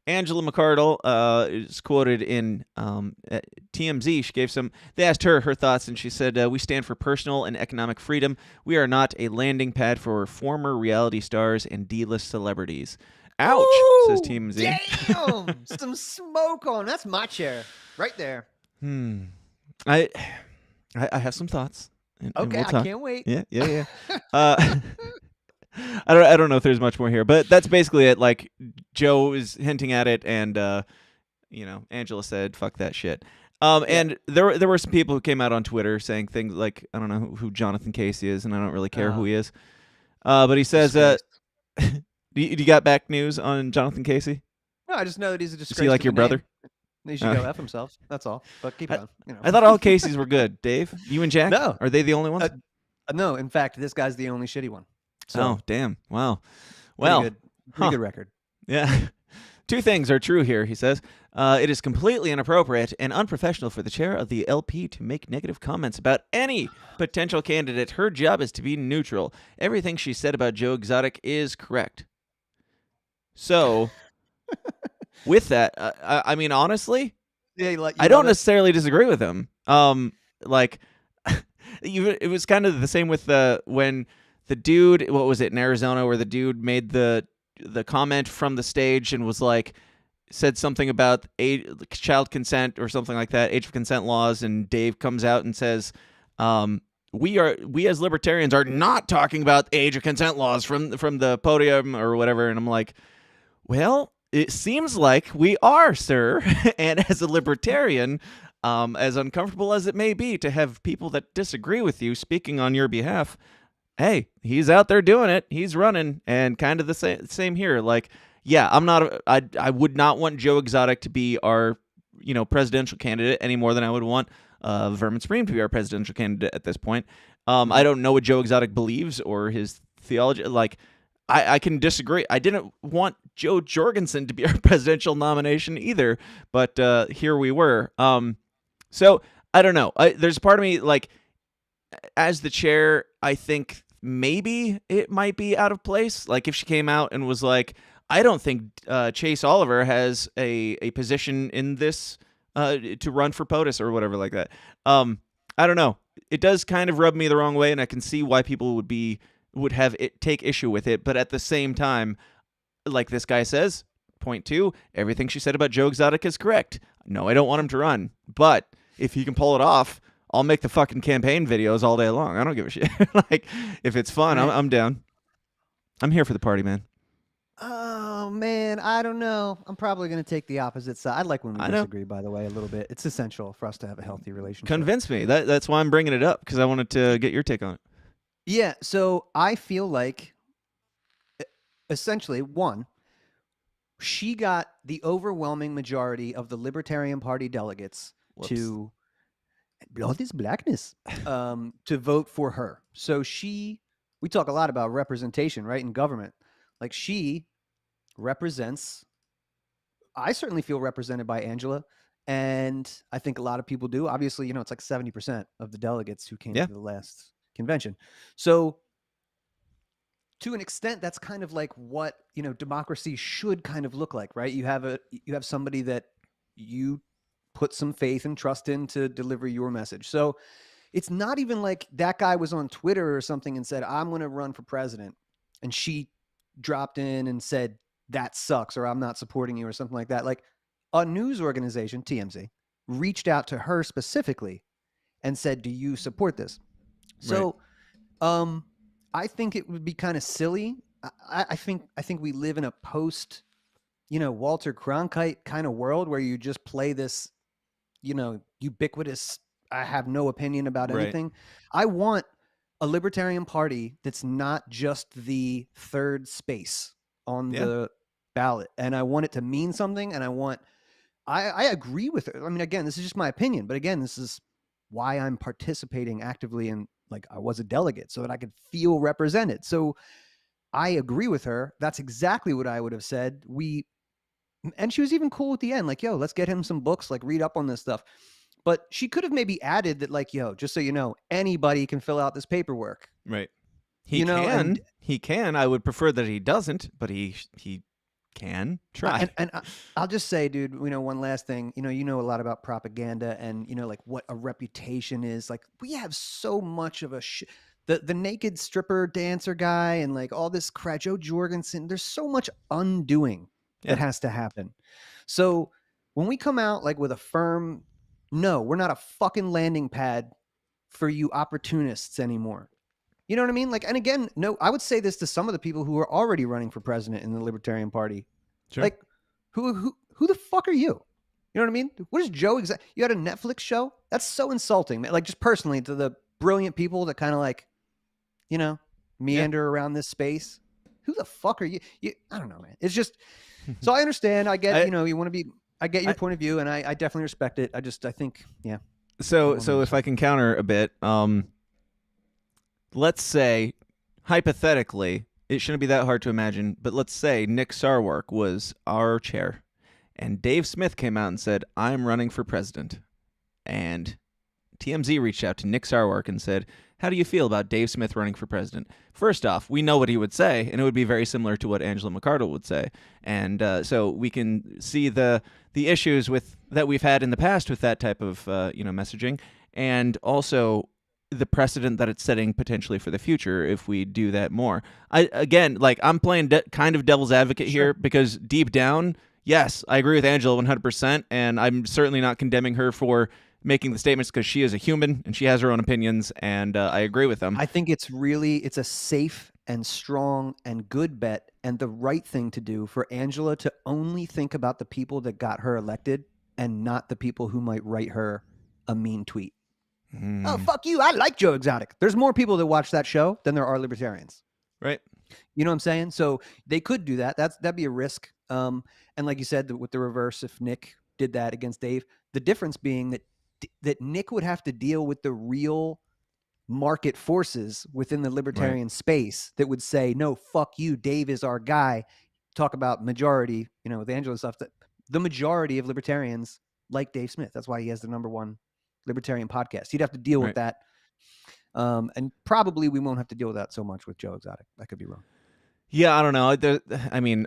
Angela McArdle is quoted in TMZ. She gave they asked her thoughts, and she said, we stand for personal and economic freedom. We are not a landing pad for former reality stars and D-list celebrities. Ouch, says TMZ. Damn, some smoke on. That's my chair right there. I have some thoughts. And okay, we'll I can't wait. Yeah. I don't know if there's much more here, but that's basically it. Like, Joe is hinting at it, and Angela said, "Fuck that shit." And there were some people who came out on Twitter saying things like, I don't know who Jonathan Casey is, and I don't really care who he is. But he says, do you got back news on Jonathan Casey? No, I just know that he's a disgrace. Is he like your brother? He should go F himself. That's all. But keep it on. I thought all Caseys were good. Dave, you and Jack? No. Are they the only ones? No, in fact, this guy's the only shitty one. So, oh, damn. Wow. Well, pretty good record. Yeah. Two things are true here, he says. It is completely inappropriate and unprofessional for the chair of the LP to make negative comments about any potential candidate. Her job is to be neutral. Everything she said about Joe Exotic is correct. So, with that, I mean, honestly, I don't necessarily disagree with him. Like, it was kind of the same with when the dude, what was it, in Arizona, where the dude made the comment from the stage and was like, said something about child consent or something like that, age of consent laws, and Dave comes out and says, we as libertarians are not talking about age of consent laws from the podium or whatever. And I'm like, well, it seems like we are, sir. And as a libertarian, as uncomfortable as it may be to have people that disagree with you speaking on your behalf, hey, he's out there doing it. He's running, and kind of the same here. Like, yeah, I would not want Joe Exotic to be our, presidential candidate any more than I would want Vermin Supreme to be our presidential candidate at this point. I don't know what Joe Exotic believes or his theology. Like, I can disagree. I didn't want Joe Jorgensen to be our presidential nomination either, but here we were. So I don't know. There's a part of me, like, as the chair, I think maybe it might be out of place. Like, if she came out and was like, I don't think Chase Oliver has a position in this to run for POTUS or whatever like that. I don't know. It does kind of rub me the wrong way, and I can see why people would have it take issue with it. But at the same time, like this guy says, point 2, everything she said about Joe Exotic is correct. No, I don't want him to run. But if he can pull it off, I'll make the fucking campaign videos all day long. I don't give a shit. Like, if it's fun, I'm down. I'm here for the party, man. Oh man, I don't know. I'm probably going to take the opposite side. I like when we disagree, by the way, a little bit. It's essential for us to have a healthy relationship. Convince me. That's why I'm bringing it up, because I wanted to get your take on it. Yeah, so I feel like, essentially, one, she got the overwhelming majority of the Libertarian Party delegates to all this blackness to vote for her. So we talk a lot about representation, right, in government. Like, she represents, I certainly feel represented by Angela, and I think a lot of people do. Obviously, it's like 70% of the delegates who came to the last convention. So to an extent, that's kind of like what, democracy should kind of look like, right? You have somebody that you put some faith and trust in to deliver your message. So it's not even like that guy was on Twitter or something and said, I'm going to run for president, and she dropped in and said, that sucks, or I'm not supporting you, or something like that. Like, a news organization, TMZ, reached out to her specifically and said, do you support this? So I think it would be kind of silly. I think we live in a post, Walter Cronkite kind of world where you just play this, ubiquitous, I have no opinion about anything. I want a Libertarian Party that's not just the third space on the ballot. And I want it to mean something. And I agree with her. I mean, again, this is just my opinion, but again, this is why I'm participating actively in, like, I was a delegate so that I could feel represented. So I agree with her. That's exactly what I would have said. And she was even cool at the end, like, yo, let's get him some books, like, read up on this stuff. But she could have maybe added that, like, yo, just so you know, anybody can fill out this paperwork. Right. He can. I would prefer that he doesn't, but he can try. And I'll just say, dude, one last thing, you know a lot about propaganda and, like, what a reputation is. Like, we have so much of the naked stripper dancer guy and, like, all this crap, Joe Jorgensen, there's so much undoing that has to happen. So when we come out, like, with a firm, no, we're not a fucking landing pad for you opportunists anymore. You know what I mean? Like, and again, no, I would say this to some of the people who are already running for president in the Libertarian Party. Sure. Like, who the fuck are you? You know what I mean? What is Joe exactly? You had a Netflix show? That's so insulting, man. Like, just personally, to the brilliant people that kind of, like, meander around this space. Who the fuck are you? I don't know, man. It's just, so I understand. I get, you want to be, I get your point of view, and I definitely respect it. I think, yeah. So if I can counter a bit, let's say, hypothetically, it shouldn't be that hard to imagine, but let's say Nick Sarwark was our chair, and Dave Smith came out and said, I'm running for president. And TMZ reached out to Nick Sarwark and said, how do you feel about Dave Smith running for president? First off, we know what he would say, and it would be very similar to what Angela McArdle would say. And so we can see the issues that we've had in the past with that type of messaging, and also the precedent that it's setting potentially for the future if we do that more. I'm playing kind of devil's advocate here, because deep down, yes, I agree with Angela 100%, and I'm certainly not condemning her for making the statements, because she is a human and she has her own opinions, and I agree with them. I think it's a safe and strong and good bet, and the right thing to do for Angela to only think about the people that got her elected and not the people who might write her a mean tweet. Oh, fuck you. I like Joe Exotic. There's more people that watch that show than there are libertarians. Right. You know what I'm saying? So they could do that. That'd be a risk. And like you said, with the reverse, if Nick did that against Dave, the difference being that Nick would have to deal with the real market forces within the libertarian space that would say, no, fuck you. Dave is our guy. Talk about majority, with Angela stuff, that the majority of libertarians like Dave Smith. That's why he has the #1 libertarian podcast. He'd have to deal with that. And probably we won't have to deal with that so much with Joe Exotic. I could be wrong. Yeah, I don't know.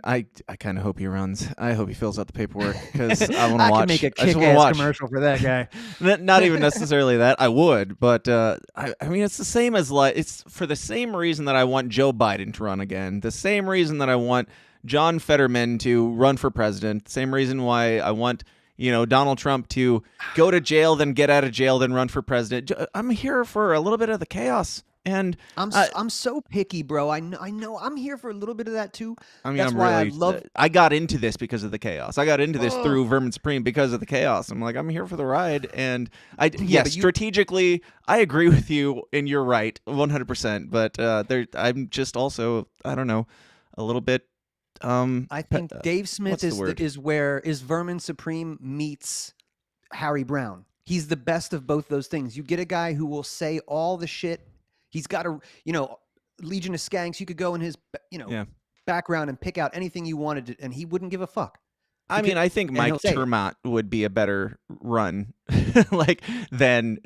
I kind of hope he runs. I hope he fills out the paperwork, because I want to watch. I can make a kick-ass commercial for that guy. Not even necessarily that. I would, but it's the same as, like, it's for the same reason that I want Joe Biden to run again. The same reason that I want John Fetterman to run for president. The same reason why I want Donald Trump to go to jail, then get out of jail, then run for president. I'm here for a little bit of the chaos. And I'm so picky, bro. I know. I'm here for a little bit of that too. I mean, That's why I love. I got into this because of the chaos. I got into this through Vermin Supreme because of the chaos. I'm like, I'm here for the ride, and strategically, I agree with you, and you're right, 100%. But I'm just also, I don't know, a little bit. I think Dave Smith is where Vermin Supreme meets Harry Brown. He's the best of both those things. You get a guy who will say all the shit. He's got a, Legion of Skanks. You could go in his, background and pick out anything you wanted to, and he wouldn't give a fuck. I think Mike Termott would be a better run than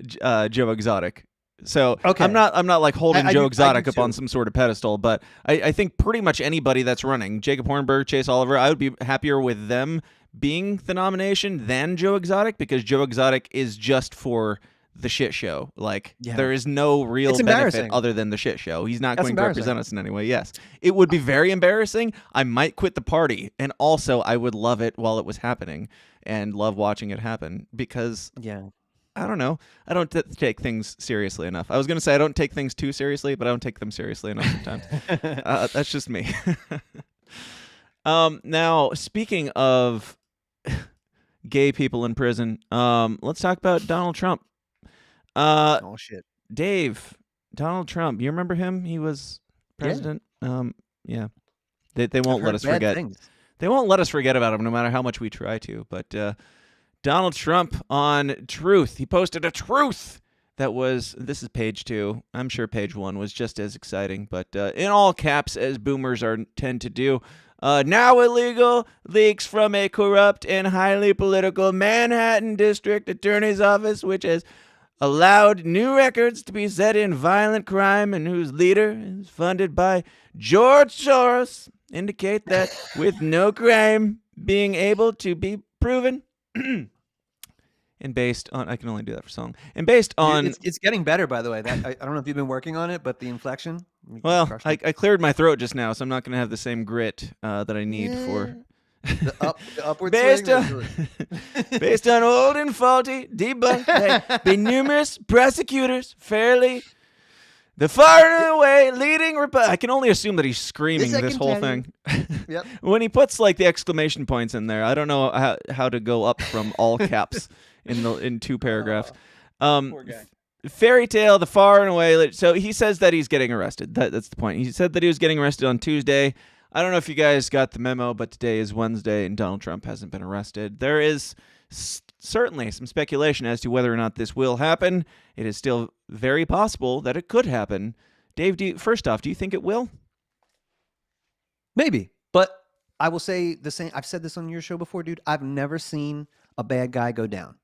Joe Exotic. So I'm not like holding Joe Exotic up on some sort of pedestal, but I think pretty much anybody that's running, Jacob Hornberg, Chase Oliver, I would be happier with them being the nomination than Joe Exotic, because Joe Exotic is just for the shit show. There is no real benefit other than the shit show. He's not going to represent us in any way. Yes, it would be very embarrassing. I might quit the party, and also I would love it while it was happening and love watching it happen, because I don't know. I don't take things seriously enough. I was going to say I don't take things too seriously, but I don't take them seriously enough sometimes. That's just me. Now, speaking of gay people in prison, let's talk about Donald Trump. Oh, shit. Dave, Donald Trump, you remember him? He was president. Yeah. They won't let us forget. They won't let us forget about him no matter how much we try to. But Donald Trump on Truth. He posted a truth that was, this is page 2. I'm sure page 1 was just as exciting, but in all caps, as boomers tend to do. Now illegal leaks from a corrupt and highly political Manhattan District Attorney's Office, which has allowed new records to be set in violent crime and whose leader is funded by George Soros, indicate that with no crime being able to be proven and based on, I can only do that for song, and based on, it's getting better, by the way. That I don't know if you've been working on it, but the inflection. Well, I cleared my throat just now, so I'm not going to have the same grit that I need for the upward based swing. Based on old and faulty debunked by numerous prosecutors, fairly the far and away leading. I can only assume that he's screaming this whole thing. Yep. When he puts like the exclamation points in there, I don't know how to go up from all caps in 2 paragraphs. Poor guy. Fairy tale, the far and away. So he says that he's getting arrested. That's the point. He said that he was getting arrested on Tuesday. I don't know if you guys got the memo, but today is Wednesday and Donald Trump hasn't been arrested. There is certainly some speculation as to whether or not this will happen. It is still very possible that it could happen. Dave, first off, do you think it will? Maybe, but I will say the same. I've said this on your show before, dude. I've never seen a bad guy go down.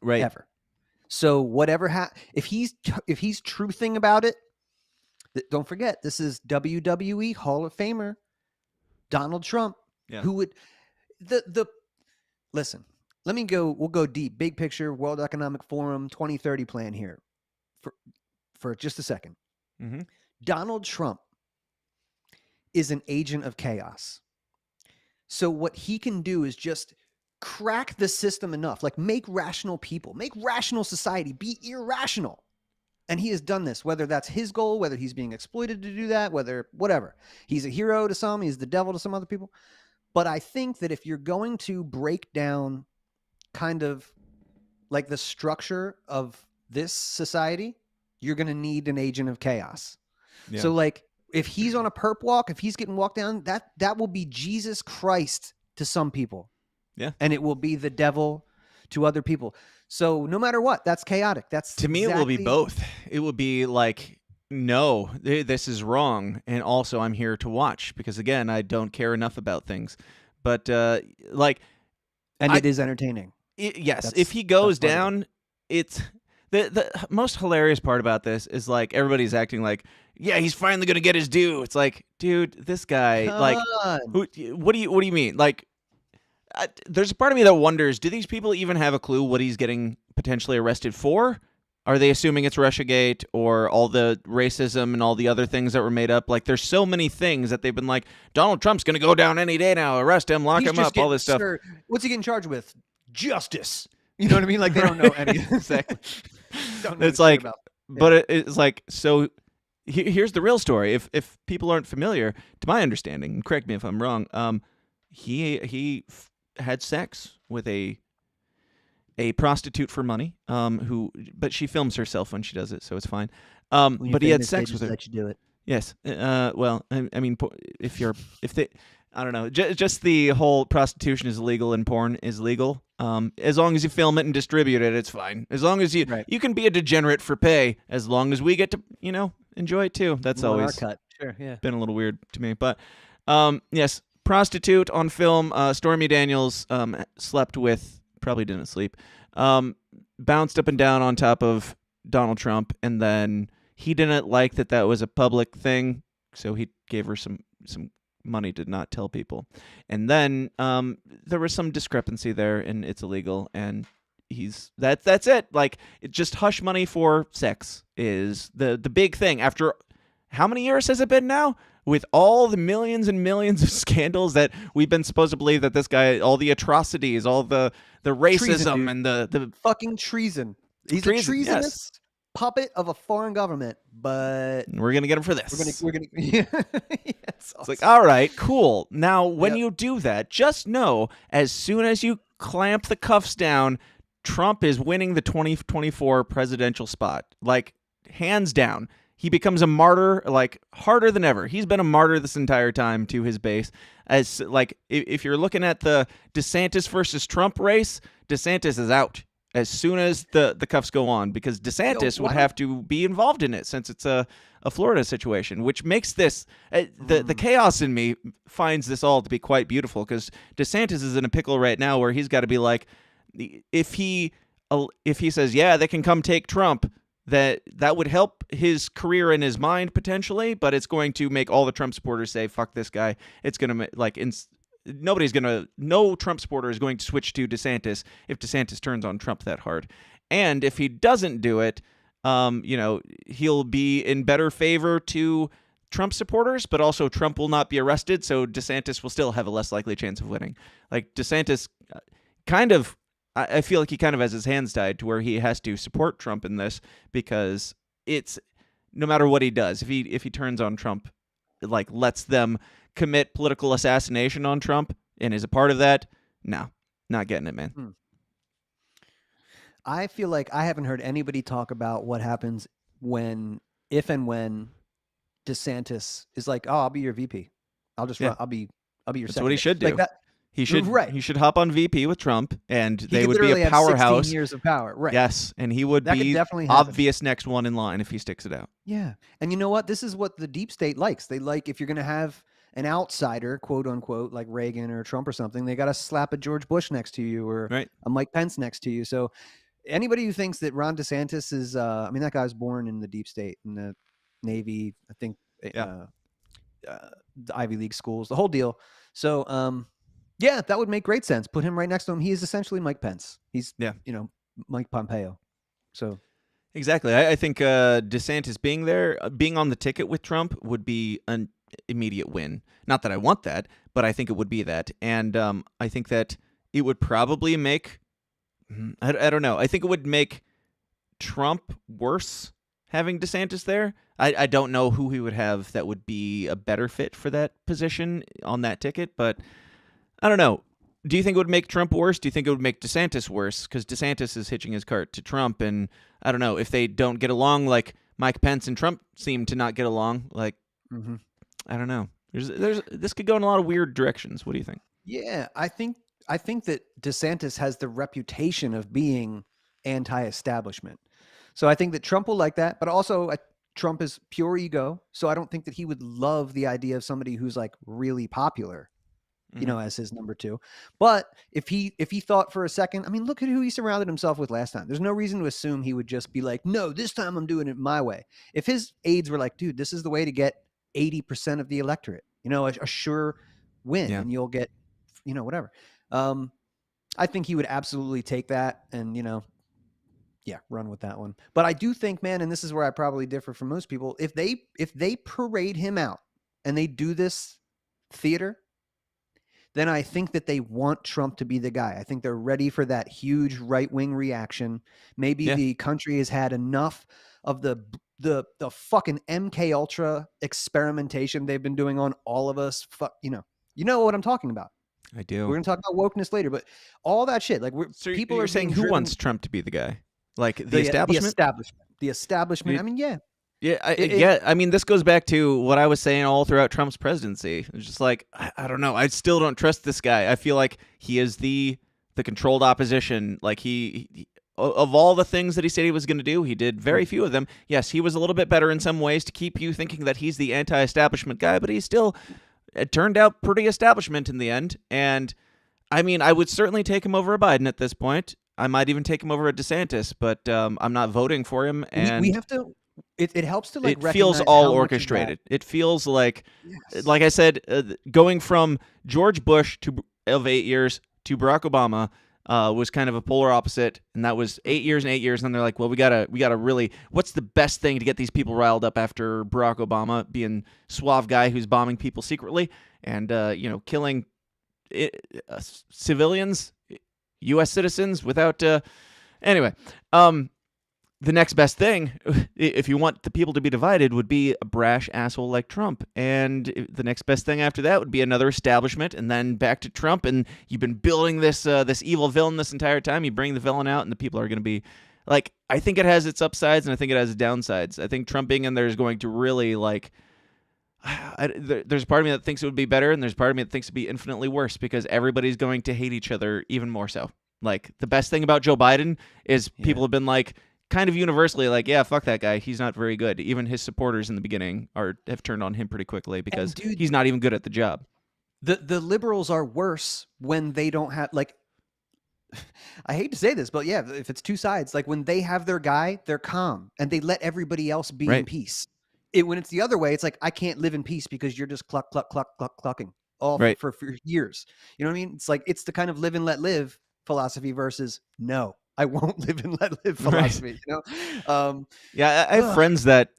Right. Ever. So whatever if he's truthing about it, don't forget, this is WWE Hall of Famer Donald Trump, who would listen. We'll go deep. Big picture, World Economic Forum 2030 plan here for just a second. Mm-hmm. Donald Trump is an agent of chaos. So what he can do is just crack the system enough, like make rational people, make rational society be irrational. And he has done this, whether that's his goal, whether he's being exploited to do that, whatever. He's a hero to some, he's the devil to some other people. But I think that if you're going to break down kind of like the structure of this society, you're going to need an agent of chaos. Yeah. So like if he's on a perp walk, if he's getting walked down, that will be Jesus Christ to some people. Yeah. And it will be the devil to other people. So no matter what, that's chaotic. That's to me, it will be both. It will be like, no, this is wrong. And also I'm here to watch because again, I don't care enough about things, but it is entertaining. Yes. If he goes down, it's the most hilarious part about this is like, everybody's acting like, yeah, he's finally going to get his due. It's like, dude, this guy, what do you mean? Like, there's a part of me that wonders, do these people even have a clue what he's getting potentially arrested for? Are they assuming it's Russiagate or all the racism and all the other things that were made up? Like, there's so many things that they've been like, Donald Trump's going to go down any day now. Arrest him, lock him up, all this stuff. What's he getting charged with? Justice. You know what I mean? Like, they don't know anything. Exactly. It's like, but it's like, so here's the real story. If people aren't familiar, to my understanding, and correct me if I'm wrong, he had sex with a prostitute for money, but she films herself when she does it, so it's fine. But he had sex with her. Let you do it. Yes. Well, I mean, if they, I don't know, just the whole prostitution is illegal and porn is legal. As long as you film it and distribute it, it's fine. As long as you can be a degenerate for pay, as long as we get to, enjoy it too. That's always our cut. Sure, yeah. been a little weird to me. But yes, prostitute on film. Stormy Daniels slept with, probably didn't sleep, bounced up and down on top of Donald Trump, and then he didn't like that was a public thing, so he gave her some money to not tell people. And then there was some discrepancy there, and it's illegal, and that's it. Like, it's just hush money for sex is the big thing. After how many years has it been now? With all the millions and millions of scandals that we've been supposed to believe that this guy, all the atrocities, all the racism treason, and the fucking treason. He's treason, a treasonous yes. puppet of a foreign government, but we're gonna get him for this. We're gonna yes, it's like, all right, cool. Now, when you do that, just know as soon as you clamp the cuffs down, Trump is winning the 2024 presidential spot. Like, hands down. He becomes a martyr, like, harder than ever. He's been a martyr this entire time to his base. As, like, if you're looking at the DeSantis versus Trump race, DeSantis is out as soon as the cuffs go on, because DeSantis would have to be involved in it since it's a Florida situation, which makes this the chaos in me finds this all to be quite beautiful, because DeSantis is in a pickle right now where he's got to be like, if he says, yeah, they can come take Trump, that would help his career and his mind potentially, but it's going to make all the Trump supporters say, fuck this guy. It's going to no Trump supporter is going to switch to DeSantis if DeSantis turns on Trump that hard. And if he doesn't do it, he'll be in better favor to Trump supporters, but also Trump will not be arrested, so DeSantis will still have a less likely chance of winning. Like, DeSantis I feel like he kind of has his hands tied to where he has to support Trump in this, because it's no matter what he does, if he turns on Trump, like, lets them commit political assassination on Trump and is a part of that, no, not getting it, man. I feel like I haven't heard anybody talk about what happens if and when DeSantis is like, oh, I'll be your VP. I'll just run. I'll be your. That's what he should do. Like that. He should hop on VP with Trump, and they would be a have powerhouse. 16 years of power, right? Yes, and he would be definitely obvious next one in line if he sticks it out. Yeah, and you know what? This is what the deep state likes. They like, if you're going to have an outsider, quote unquote, like Reagan or Trump or something, they got to slap a George Bush next to you or a Mike Pence next to you. So anybody who thinks that Ron DeSantis is, that guy was born in the deep state, in the Navy, I think, the Ivy League schools, the whole deal. So, yeah, that would make great sense. Put him right next to him. He is essentially Mike Pence. He's, Mike Pompeo. So exactly. I think DeSantis being on the ticket with Trump would be an immediate win. Not that I want that, but I think it would be that. And I think that it would probably make, I don't know. I think it would make Trump worse having DeSantis there. I don't know who he would have that would be a better fit for that position on that ticket, but I don't know. Do you think it would make Trump worse? Do you think it would make DeSantis worse? Because DeSantis is hitching his cart to Trump, and I don't know if they don't get along, like Mike Pence and Trump seem to not get along. Like, I don't know. This could go in a lot of weird directions. What do you think? Yeah, I think that DeSantis has the reputation of being anti-establishment. So I think that Trump will like that, but also Trump is pure ego. So I don't think that he would love the idea of somebody who's like really popular, as his number two. But if he thought for a second, I mean, look at who he surrounded himself with last time. There's no reason to assume he would just be like, no, this time I'm doing it my way. If his aides were like, dude, this is the way to get 80% of the electorate, a sure win, and you'll get, whatever. I think he would absolutely take that and, run with that one. But I do think, man, and this is where I probably differ from most people, if they parade him out and they do this theater, then I think that they want Trump to be the guy. I think they're ready for that huge right-wing reaction. Maybe the country has had enough of the the fucking MK Ultra experimentation they've been doing on all of us. You know what I'm talking about. I do. We're gonna talk about wokeness later, but all that shit, like people you're are saying being who driven, wants Trump to be the guy? Like the establishment? The establishment. I mean, yeah. Yeah, I mean, this goes back to what I was saying all throughout Trump's presidency. It's just like, I don't know. I still don't trust this guy. I feel like he is the controlled opposition. Like he of all the things that he said he was going to do, he did very few of them. Yes, he was a little bit better in some ways to keep you thinking that he's the anti-establishment guy, but it turned out pretty establishment in the end. And I mean, I would certainly take him over a Biden at this point. I might even take him over a DeSantis, but I'm not voting for him. And we have to. It helps to like. It feels all orchestrated. It feels like I said, going from George Bush of 8 years to Barack Obama was kind of a polar opposite, and that was 8 years and 8 years. And then they're like, well, we gotta really, what's the best thing to get these people riled up after Barack Obama being suave guy who's bombing people secretly and killing civilians, U.S. citizens without anyway. The next best thing, if you want the people to be divided, would be a brash asshole like Trump. And the next best thing after that would be another establishment, and then back to Trump. And you've been building this evil villain this entire time. You bring the villain out, and the people are going to be like, I think it has its upsides, and I think it has its downsides. I think Trump being in there is going to really there's a part of me that thinks it would be better, and there's a part of me that thinks it would be infinitely worse because everybody's going to hate each other even more so. Like, the best thing about Joe Biden is people have been like, kind of universally like, yeah, fuck that guy. He's not very good. Even his supporters in the beginning have turned on him pretty quickly because he's not even good at the job. The liberals are worse when they don't have, like, I hate to say this, but yeah, if it's two sides, like when they have their guy, they're calm and they let everybody else be in peace. When it's the other way, it's like, I can't live in peace because you're just clucking all for years. You know what I mean? It's like, it's the kind of live and let live philosophy versus no, I won't live and let live philosophy. You know? Yeah, I have friends that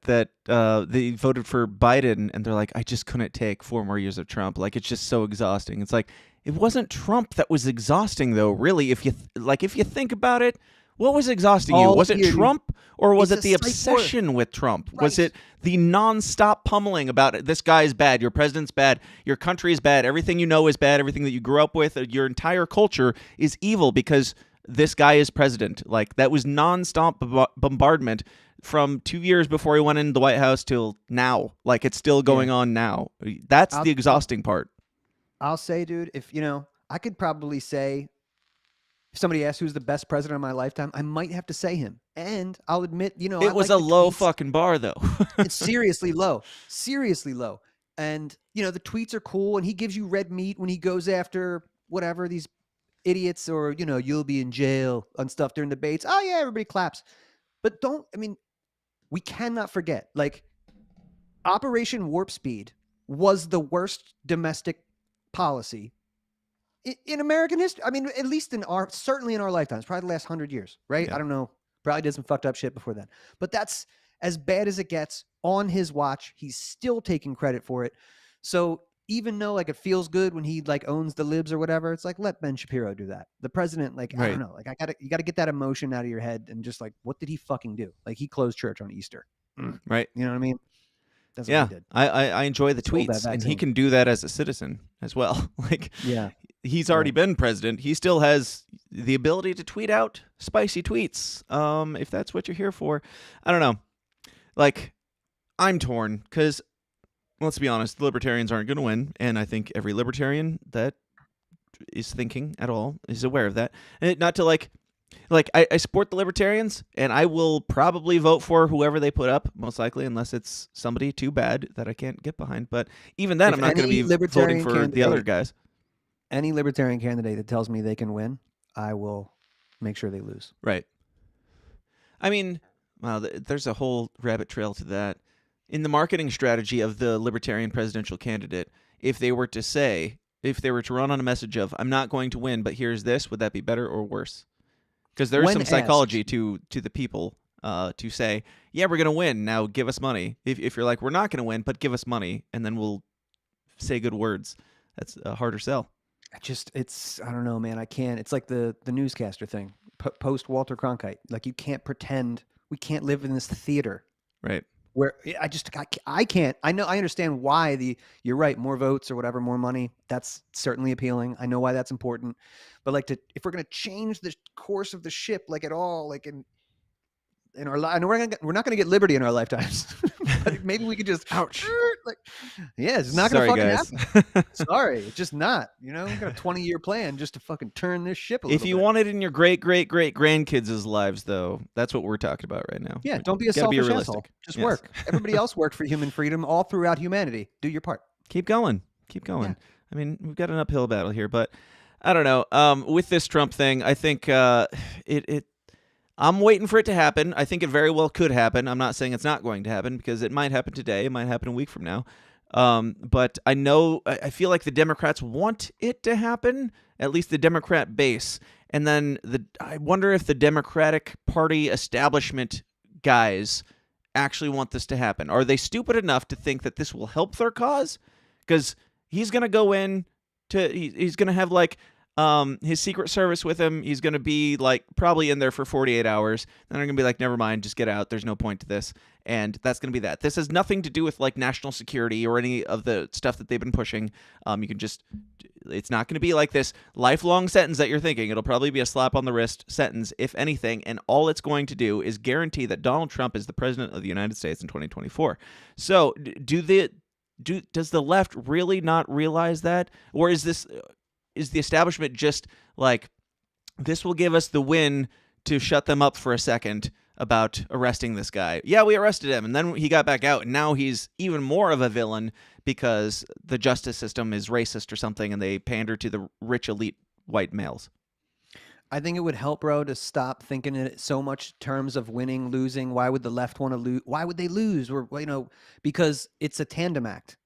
they voted for Biden and they're like, I just couldn't take 4 more years of Trump. Like, it's just so exhausting. It's like, it wasn't Trump that was exhausting though, really. If you think about it, what was exhausting you? Was it Trump, or was it the obsession with Trump? Right. Was it the nonstop pummeling about it? This guy is bad. Your president's bad. Your country is bad. Everything you know is bad. Everything that you grew up with, your entire culture is evil because this guy is president. Like, that was nonstop bombardment from 2 years before he went into the White House till now. Like, it's still going on now. That's the exhausting part. I'll say, dude, if I could probably say, if somebody asks who's the best president of my lifetime, I might have to say him. And I'll admit, it was a low fucking bar, though. It's seriously low. And, the tweets are cool, and he gives you red meat when he goes after whatever, these idiots, or, you'll be in jail and stuff during debates. Oh, yeah, everybody claps. But we cannot forget, like, Operation Warp Speed was the worst domestic policy in American history. I mean, at least certainly in our lifetimes, probably the last 100 years, right? Yeah. I don't know. Probably did some fucked up shit before then. But that's as bad as it gets on his watch. He's still taking credit for it. So even though, like, it feels good when he, like, owns the libs or whatever, it's like, let Ben Shapiro do that. The president, like, I don't know. Like, you gotta get that emotion out of your head and just, like, what did he fucking do? Like, he closed church on Easter. Right. You know what I mean? That's what he did. I enjoy the tweets, and he can do that as a citizen as well. Like, yeah. He's already been president. He still has the ability to tweet out spicy tweets. If that's what you're here for. I don't know. Like, I'm torn because, let's be honest, the libertarians aren't going to win. And I think every libertarian that is thinking at all is aware of that. And not to I support the libertarians, and I will probably vote for whoever they put up, most likely, unless it's somebody too bad that I can't get behind. But even then, I'm not going to be voting for the other guys. Any libertarian candidate that tells me they can win, I will make sure they lose. Right. I mean, well, there's a whole rabbit trail to that. In the marketing strategy of the libertarian presidential candidate, if they were to run on a message of, I'm not going to win, but here's this, would that be better or worse? Because there's some psychology to the people to say, yeah, we're going to win, now give us money. If you're like, we're not going to win, but give us money, and then we'll say good words. That's a harder sell. I don't know, man. I can't. It's like the newscaster thing, post Walter Cronkite. Like, you can't pretend. We can't live in this theater. Right. where I can't. I understand why you're right. More votes or whatever, more money. That's certainly appealing. I know why that's important. But if we're going to change the course of the ship, at all, in our life, I know we're not going to get liberty in our lifetimes, but maybe we could just ouch. It's not going to fucking happen. Sorry, it's just not. We've got a 20-year plan just to fucking turn this ship a little bit. If you want it in your great grandkids' lives, though, that's what we're talking about right now. Yeah, don't be a selfish asshole. Just work. Everybody else worked for human freedom all throughout humanity. Do your part. Keep going. Yeah. I mean, we've got an uphill battle here, but I don't know. With this Trump thing, I think I'm waiting for it to happen. I think it very well could happen. I'm not saying it's not going to happen because it might happen today. It might happen a week from now. But I feel like the Democrats want it to happen, at least the Democrat base. And then I wonder if the Democratic Party establishment guys actually want this to happen. Are they stupid enough to think that this will help their cause? Because he's going to go in he's going to have his Secret Service with him. He's going to be probably in there for 48 hours. Then they're going to be like, never mind, just get out. There's no point to this. And that's going to be that. This has nothing to do with national security or any of the stuff that they've been pushing. It's not going to be like this lifelong sentence that you're thinking. It'll probably be a slap on the wrist sentence, if anything. And all it's going to do is guarantee that Donald Trump is the president of the United States in 2024. So does the left really not realize that? Or is the establishment just this will give us the win to shut them up for a second about arresting this guy? Yeah, we arrested him, and then he got back out, and now he's even more of a villain because the justice system is racist or something, and they pander to the rich elite white males. I think it would help, bro, to stop thinking in so much terms of winning, losing. Why would the left want to lose? Why would they lose? Or because it's a tandem act.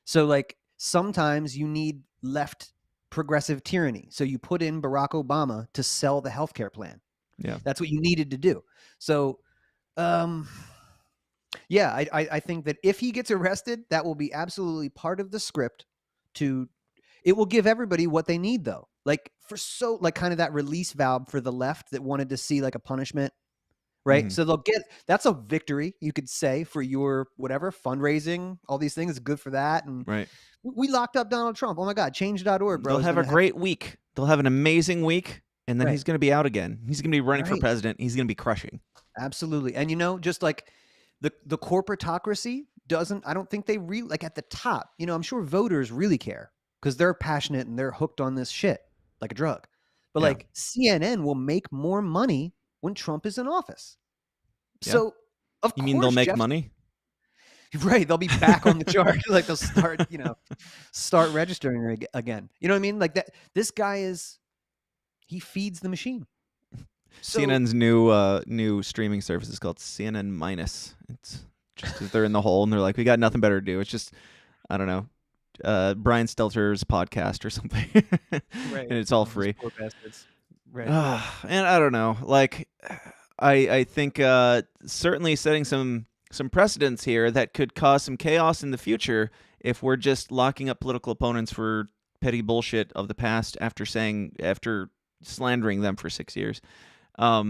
So sometimes you need left progressive tyranny. So you put in Barack Obama to sell the healthcare plan. Yeah. That's what you needed to do. So, I think that if he gets arrested, that will be absolutely part of the script it will give everybody what they need though. Kind of that release valve for the left that wanted to see a punishment, right? So that's a victory, you could say, for your whatever fundraising, all these things, good for that. And right. We locked up Donald Trump. Oh my God, change.org, bro. They'll have a great week. They'll have an amazing week, and then he's going to be out again. He's going to be running for president. He's going to be crushing. Absolutely. And just the corporatocracy I don't think they really at the top, I'm sure voters really care because they're passionate and they're hooked on this shit like a drug. But CNN will make more money when Trump is in office. Yeah. So of course, you mean they'll make money? Right, they'll be back on the chart. They'll start, start registering again. You know what I mean? That. This guy he feeds the machine. So, CNN's new streaming service is called CNN Minus. It's just because they're in the hole and they're like, we got nothing better to do. It's just, I don't know, Brian Stelter's podcast or something, right. And it's all free. Poor bastards. Right. And I don't know, I think certainly setting some precedents here that could cause some chaos in the future if we're just locking up political opponents for petty bullshit of the past after slandering them for 6 years. All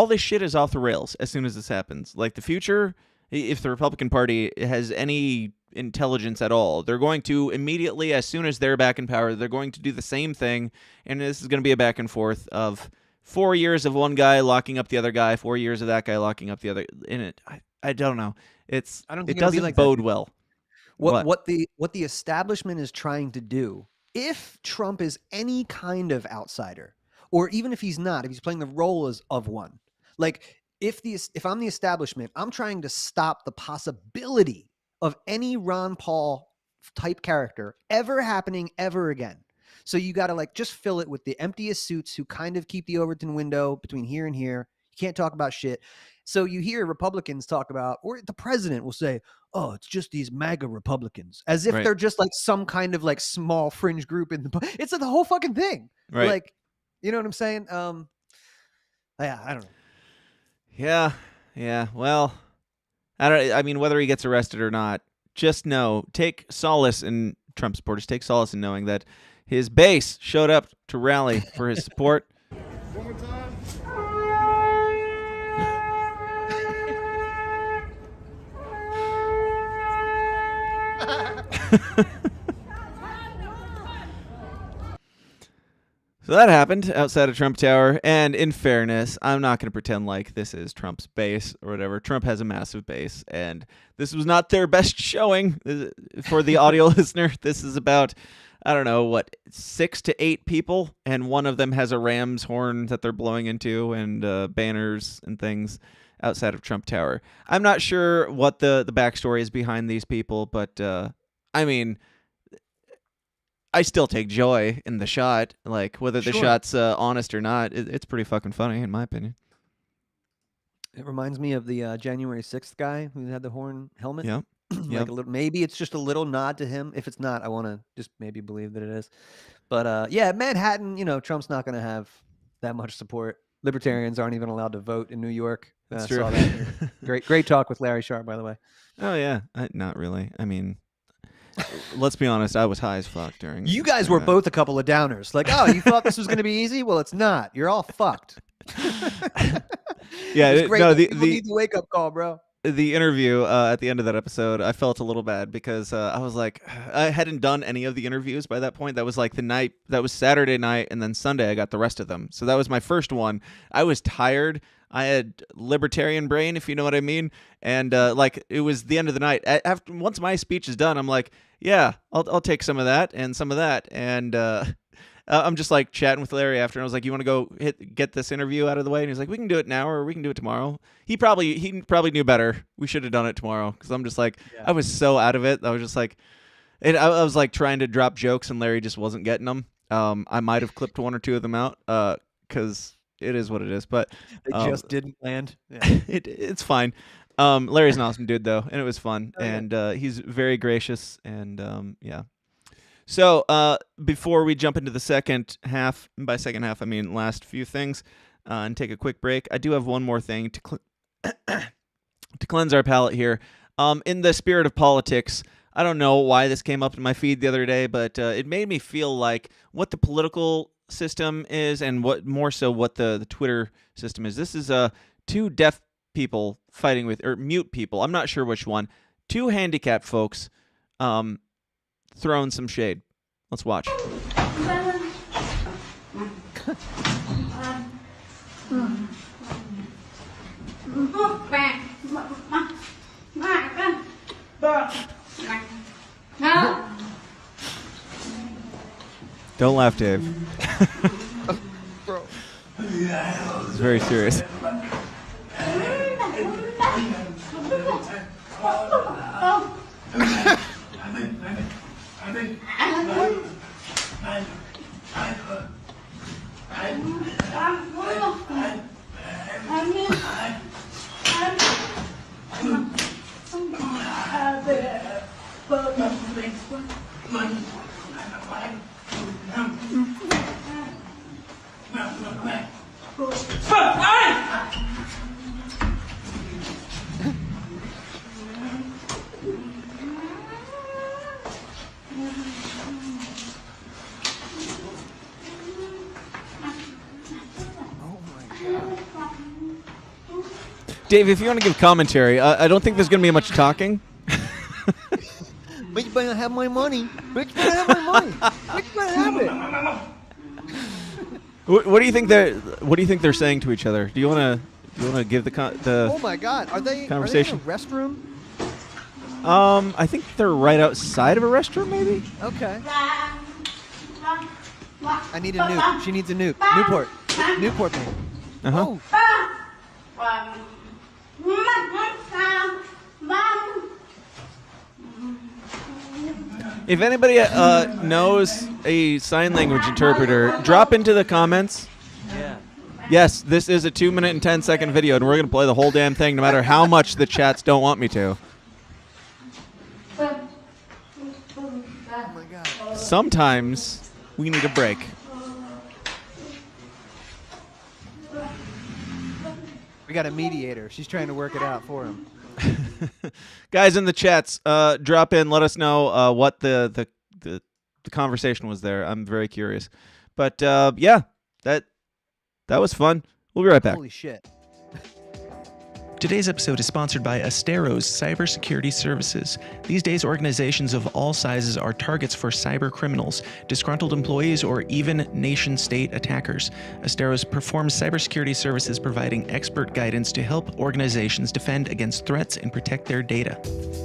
this shit is off the rails as soon as this happens. The future, if the Republican Party has any intelligence at all, they're going to immediately, as soon as they're back in power, they're going to do the same thing, and this is going to be a back and forth of 4 years of one guy locking up the other guy, 4 years of that guy locking up the other. I don't know. It doesn't bode well. What the establishment is trying to do, if Trump is any kind of outsider, or even if he's not, if he's playing the role of one, if I'm the establishment, I'm trying to stop the possibility of any Ron Paul type character ever happening ever again. So you got to just fill it with the emptiest suits who kind of keep the Overton window between here and here. You can't talk about shit. So you hear Republicans talk about, or the president will say, oh, it's just these MAGA Republicans, as if they're just some kind of small fringe group it's the whole fucking thing. Right. You know what I'm saying? Yeah, I don't know. Yeah. Well, I mean, whether he gets arrested or not, just take solace in Trump supporters, take solace in knowing that his base showed up to rally for his support. One more time. So that happened outside of Trump Tower, and in fairness, I'm not going to pretend like this is Trump's base or whatever. Trump has a massive base, and this was not their best showing. For the audio listener, this is about, I don't know, 6 to 8 people, and one of them has a ram's horn that they're blowing into, and banners and things outside of Trump Tower. I'm not sure what the backstory is behind these people, but I mean, I still take joy in the shot, like whether the shot's honest or not. It's pretty fucking funny, in my opinion. It reminds me of the January 6th guy who had the horn helmet. Yeah. Like a little, maybe it's just a little nod to him. If it's not, I want to just maybe believe that it is. But yeah, Manhattan, Trump's not going to have that much support. Libertarians aren't even allowed to vote in New York. That's true. Saw that. Great talk with Larry Sharp, by the way. Oh, yeah. Not really. I mean, let's be honest. I was high as fuck during. You guys were both a couple of downers. Like, oh, you thought this was going to be easy? Well, it's not. You're all fucked. Yeah. It's great. No, You need the wake up call, bro. The interview at the end of that episode, I felt a little bad because I was like, I hadn't done any of the interviews by that point. That was like the night, that was Saturday night, and then Sunday I got the rest of them. So that was my first one. I was tired. I had libertarian brain, if you know what I mean. And like it was the end of the night. Once my speech is done, I'm like, yeah, I'll take some of that and some of that. And I'm just like chatting with Larry after, and I was like, "You want to go get this interview out of the way?" And he's like, "We can do it now, or we can do it tomorrow." He probably knew better. We should have done it tomorrow, because I'm just like, I was so out of it. I was just like, I was like trying to drop jokes, and Larry just wasn't getting them. I might have clipped 1 or 2 of them out, because it is what it is. But they just didn't land. Yeah. It's fine. Larry's an awesome dude though, and it was fun, and he's very gracious, and yeah. So before we jump into the second half, and by second half I mean last few things, and take a quick break, I do have one more thing to to cleanse our palate here. In the spirit of politics, I don't know why this came up in my feed the other day, but it made me feel like what the political system is, and what more so what the Twitter system is. This is 2 deaf people fighting with, or mute people, I'm not sure which one, 2 handicapped folks throwing some shade. Let's watch. Don't laugh, Dave. Bro. It's very serious. Dave, if you want to give commentary, I don't think there's going to be much talking. But you better have my money. But you better have my money. But you better have it. What do you think they're saying to each other? Do you want to give the Oh my God! Are they conversation? in a restroom? I think they're right outside of a restroom, maybe. Okay. I need a nuke. She needs a nuke. Newport, man. Uh-huh. Oh. If anybody knows a sign language interpreter, drop into the comments. Yeah. Yes, this is a 2-minute and 10-second video, and we're going to play the whole damn thing no matter how much the chats don't want me to. Oh my God. Sometimes we need a break. We got a mediator. She's trying to work it out for him. Guys in the chats, drop in. Let us know what the conversation was there. I'm very curious. But yeah, that was fun. We'll be right back. Holy shit. Today's episode is sponsored by Astero's Cybersecurity Services. These days, organizations of all sizes are targets for cyber criminals, disgruntled employees, or even nation-state attackers. Astero's performs cybersecurity services providing expert guidance to help organizations defend against threats and protect their data.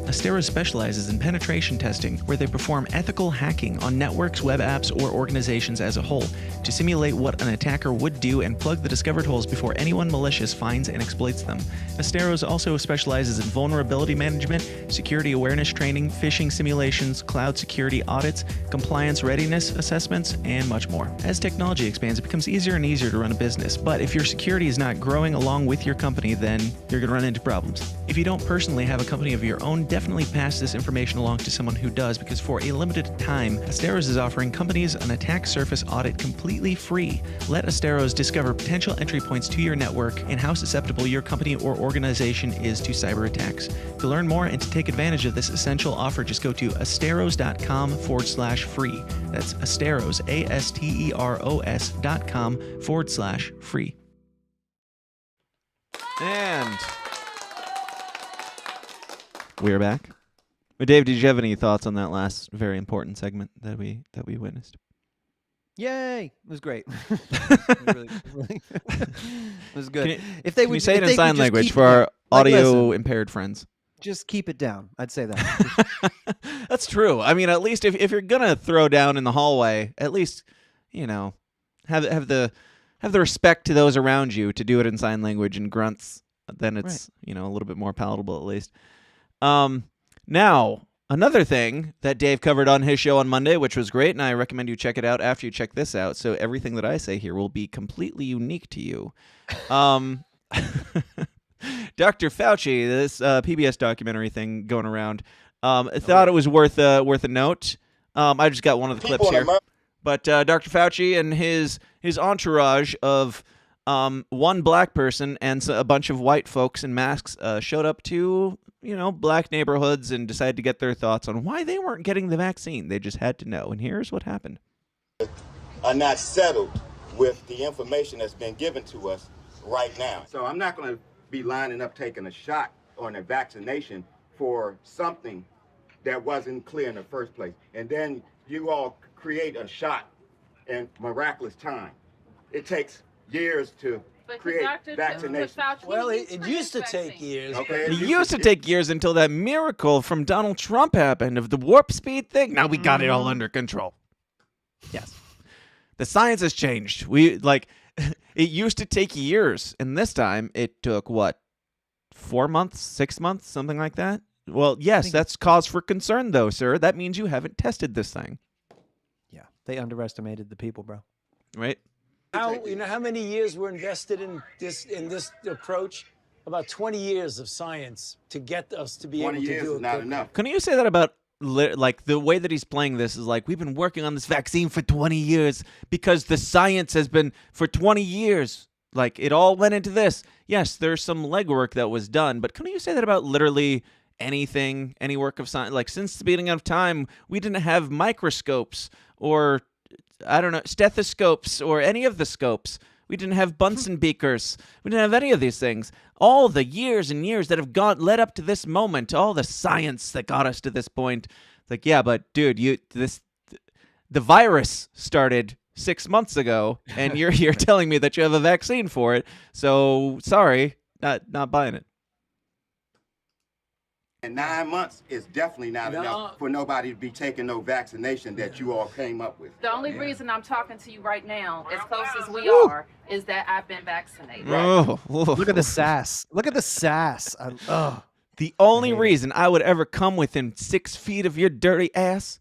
Astero specializes in penetration testing, where they perform ethical hacking on networks, web apps, or organizations as a whole, to simulate what an attacker would do and plug the discovered holes before anyone malicious finds and exploits them. Asteros also specializes in vulnerability management, security awareness training, phishing simulations, cloud security audits, compliance readiness assessments, and much more. As technology expands, it becomes easier and easier to run a business, but if your security is not growing along with your company, then you're going to run into problems. If you don't personally have a company of your own, definitely pass this information along to someone who does, because for a limited time, Asteros is offering companies an attack surface audit completely free. Let Asteros discover potential entry points to your network and how susceptible your company or organization is to cyber attacks. To learn more and to take advantage of this essential offer, just go to asteros.com/free. That's Asteros, ASTEROS.com/free. And we're back. Dave, did you have any thoughts on that last very important segment that we witnessed? Yay! It was great. It was good. Can you say it in sign language for our audio impaired friends? Just keep it down. I'd say that. That's true. I mean, at least if you're gonna throw down in the hallway, at least have the respect to those around you to do it in sign language and grunts. Then it's a little bit more palatable at least. Now, another thing that Dave covered on his show on Monday, which was great, and I recommend you check it out after you check this out, so everything that I say here will be completely unique to you. Dr. Fauci, this PBS documentary thing going around, thought it was worth a note. I just got one of the clips here. But Dr. Fauci and his entourage of one black person and a bunch of white folks in masks showed up to black neighborhoods and decided to get their thoughts on why they weren't getting the vaccine. They just had to know. And here's what happened. Are not settled with the information that's been given to us right now. So I'm not going to be lining up taking a shot or a vaccination for something that wasn't clear in the first place. And then you all create a shot in miraculous time. It takes years to create vaccination. Well, it used to take years. Okay, it used to take years until that miracle from Donald Trump happened of the warp speed thing. Now we got it all under control. Yes. The science has changed. It used to take years, and this time it took 4 months, 6 months, something like that? Well, yes, that's cause for concern though, sir. That means you haven't tested this thing. Yeah. They underestimated the people, bro. Right? How many years were invested in this approach? About 20 years of science to get us to be able to do it. 20 years is not enough. Couldn't you say that about the way that he's playing this is like, we've been working on this vaccine for 20 years because the science has been for 20 years. Like, it all went into this. Yes, there's some legwork that was done, but couldn't you say that about literally anything, any work of science? Like, since the beginning of time, we didn't have microscopes or stethoscopes or any of the scopes. We didn't have Bunsen beakers. We didn't have any of these things. All the years and years that have led up to this moment, all the science that got us to this point. Like, yeah, but dude, the virus started 6 months ago, and you're telling me that you have a vaccine for it. So sorry, not buying it. And 9 months is definitely not enough for nobody to be taking no vaccination that you all came up with. The only reason I'm talking to you right now, as close as we are, is that I've been vaccinated. Right. Look at the sass. Look at the sass. The only reason I would ever come within 6 feet of your dirty ass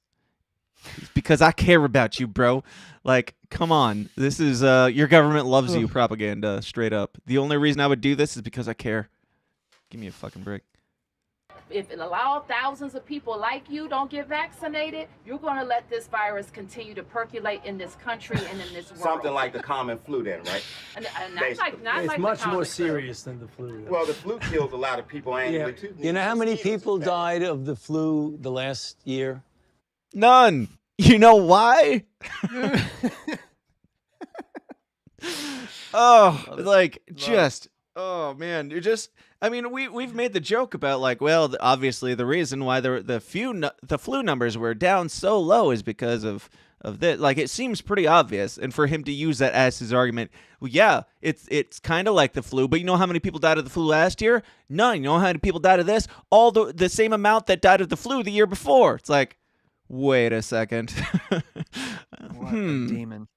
is because I care about you, bro. Like, come on. This is your government loves you propaganda, straight up. The only reason I would do this is because I care. Give me a fucking break. If it allows thousands of people like you don't get vaccinated, you're going to let this virus continue to percolate in this country and in this world. Something like the common flu then, right? And it's much more serious than the flu. Well, the flu kills a lot of people annually, too. You know how many people died of the flu the last year? None. You know why? Oh, man, you're just... I mean, we've made the joke about like, well, obviously the reason why the flu numbers were down so low is because of this. Like, it seems pretty obvious, and for him to use that as his argument, well, yeah, it's kind of like the flu, but you know how many people died of the flu last year? None. You know how many people died of this? All the same amount that died of the flu the year before. It's like, wait a second. What a demon.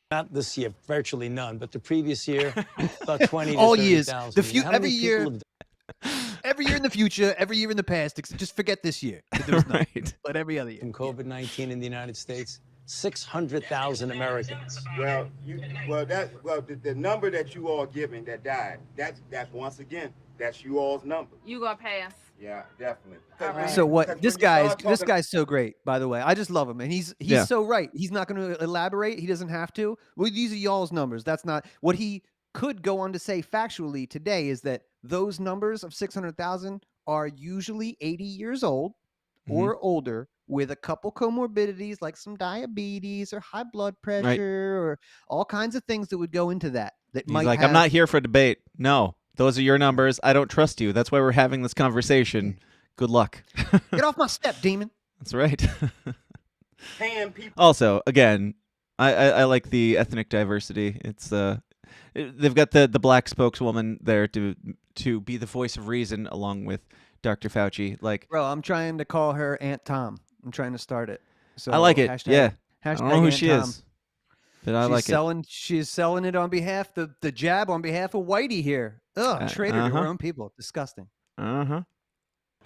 Not this year, virtually none, but the previous year, about 20 to all 30,000. years. Every year. Every year in the future, every year in the past. Just forget this year. Right. But every other year. From COVID-19 in the United States, 600,000 Americans. Well, the number that you all giving that died, that's once again, that's you all's number. You gonna pass? Yeah, definitely. Right. So what? This guy's so great. By the way, I just love him, and he's so right. He's not going to elaborate. He doesn't have to. Well, these are y'all's numbers. That's not what he could go on to say factually today. Is that those numbers of 600,000 are usually 80 years old or older, with a couple comorbidities like some diabetes or high blood pressure or all kinds of things that would go into that. That He's might like, have, I'm not here for debate. No. Those are your numbers. I don't trust you. That's why we're having this conversation. Good luck. Get off my step, demon. That's right. Paying people. Also, again, I like the ethnic diversity. It's they've got the black spokeswoman there to be the voice of reason along with Dr. Fauci. Like, bro, I'm trying to call her Aunt Tom. I'm trying to start it. So I like it. Hashtag I don't know who Aunt she Tom. is, but I like it. She's selling it on behalf the jab on behalf of Whitey here. Ugh, traitor to her own people. Disgusting. To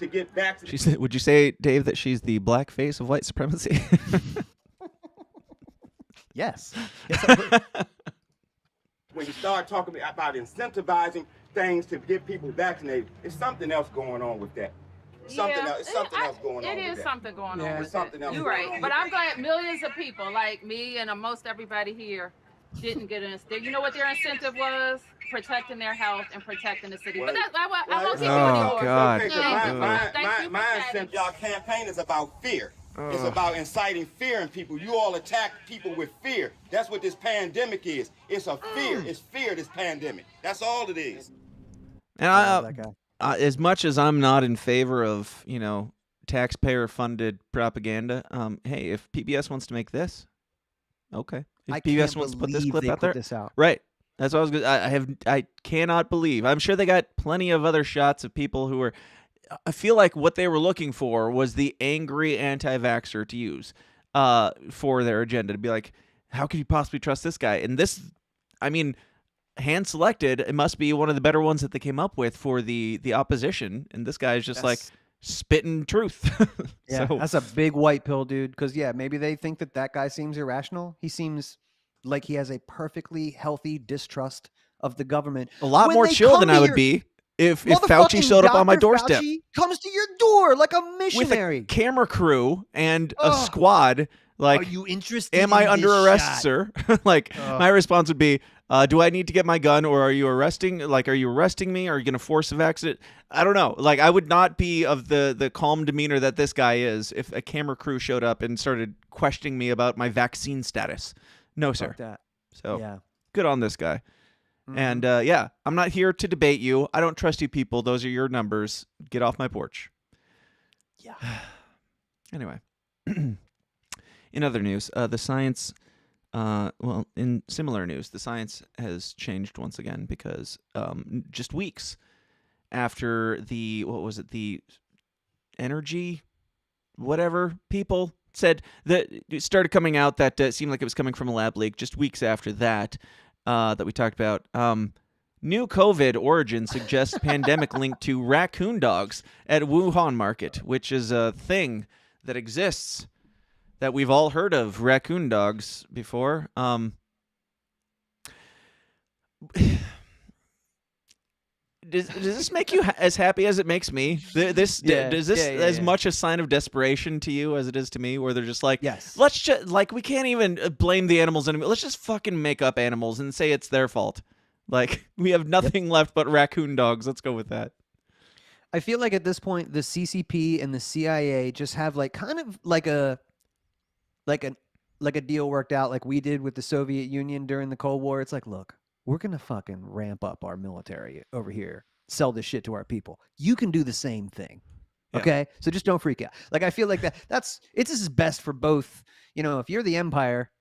get back to Would you say, Dave, that she's the black face of white supremacy? Yes. When you start talking about incentivizing things to get people vaccinated, it's something else going on with that. Something else going on. It is something going on. There's With something it. else. You're going right, on but with I'm glad millions of people like me and most everybody here didn't get an. You know what their incentive was? Protecting their health and protecting the city. But I won't keep you anymore. God. My incentive, y'all campaign is about fear. It's about inciting fear in people. You all attack people with fear. That's what this pandemic is. It's a fear. It's fear, this pandemic. That's all it is. And as much as I'm not in favor of, taxpayer-funded propaganda, hey, if PBS wants to make this, okay. If PBS wants to put this clip out there, right? That's what I was going. I cannot believe. I'm sure they got plenty of other shots of people who are. I feel like what they were looking for was the angry anti-vaxxer to use for their agenda, to be like, how could you possibly trust this guy? And this, I mean, hand selected, it must be one of the better ones that they came up with for the opposition. And this guy is just like spitting truth. Yeah, So, that's a big white pill, dude. Because maybe they think that guy seems irrational. He seems like he has a perfectly healthy distrust of the government. a lot more chill than I would be if Fauci showed up on my doorstep. Fauci comes to your door like a missionary with a camera crew and a squad. Like, are you interested? Am I in under this arrest, shot? sir? My response would be, do I need to get my gun, or are you arresting me? Are you going to force a vaccine? I don't know. Like, I would not be of the calm demeanor that this guy is if a camera crew showed up and started questioning me about my vaccine status. No, sir. Fuck that. So good on this guy. And I'm not here to debate you. I don't trust you people. Those are your numbers. Get off my porch. Yeah. Anyway. In other news, the science, in similar news, the science has changed once again because just weeks after the energy, whatever, people said that it started coming out that seemed like it was coming from a lab leak, just weeks after that, that we talked about, new COVID origin suggests pandemic linked to raccoon dogs at Wuhan market, which is a thing that exists. That we've all heard of, raccoon dogs, before. Does this make you as happy as it makes me? Does this as much a sign of desperation to you as it is to me? Where they're just like, yes, let's just we can't even blame the animals anymore. Let's just fucking make up animals and say it's their fault. Like, we have nothing left but raccoon dogs. Let's go with that. I feel like at this point, the CCP and the CIA just have kind of a deal worked out like we did with the Soviet Union during the Cold War. It's like, look, we're going to fucking ramp up our military over here. sell this shit to our people. You can do the same thing. Yeah. Okay, so just don't freak out. Like, I feel like this is best for both. You know, if you're the empire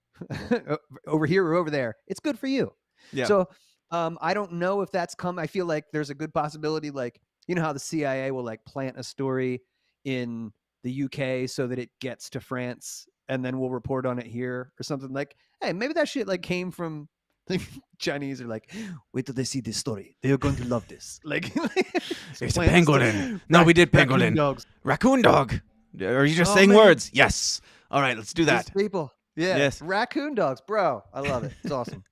over here or over there, it's good for you. Yeah. So I don't know if that's come. I feel like there's a good possibility, like, you know how the CIA will like plant a story in the UK so that it gets to France and then we'll report on it here or something. Like, hey, maybe that shit like came from the Chinese are like, wait till they see this story. They're going to love this. Like, it's a pangolin. No, we did pangolin. Dogs. Raccoon dog. Are you just saying man. words? Yes. All right, let's do that. These people. Yeah. Yes. Raccoon dogs, bro. I love it. It's awesome.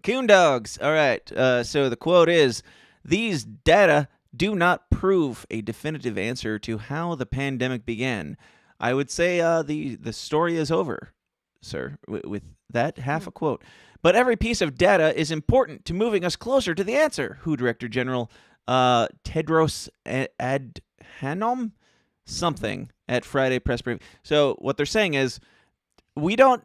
Coon dogs. All right. So the quote is, these data do not prove a definitive answer to how the pandemic began. I would say the story is over, sir, with that half a quote. But every piece of data is important to moving us closer to the answer, WHO Director General Tedros Adhanom something at Friday press briefing. So what they're saying is, we don't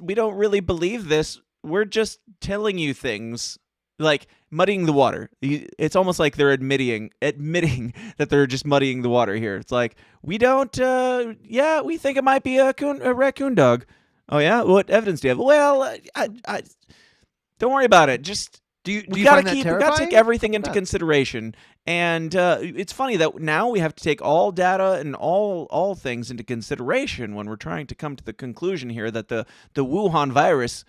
really believe this. We're just telling you things, like muddying the water. It's almost like they're admitting that they're just muddying the water here. It's like, we don't, we think it might be a raccoon dog. Oh yeah, what evidence do you have? Well, I don't worry about it. Just we gotta take everything into consideration. And it's funny that now we have to take all data and all things into consideration when we're trying to come to the conclusion here that the Wuhan virus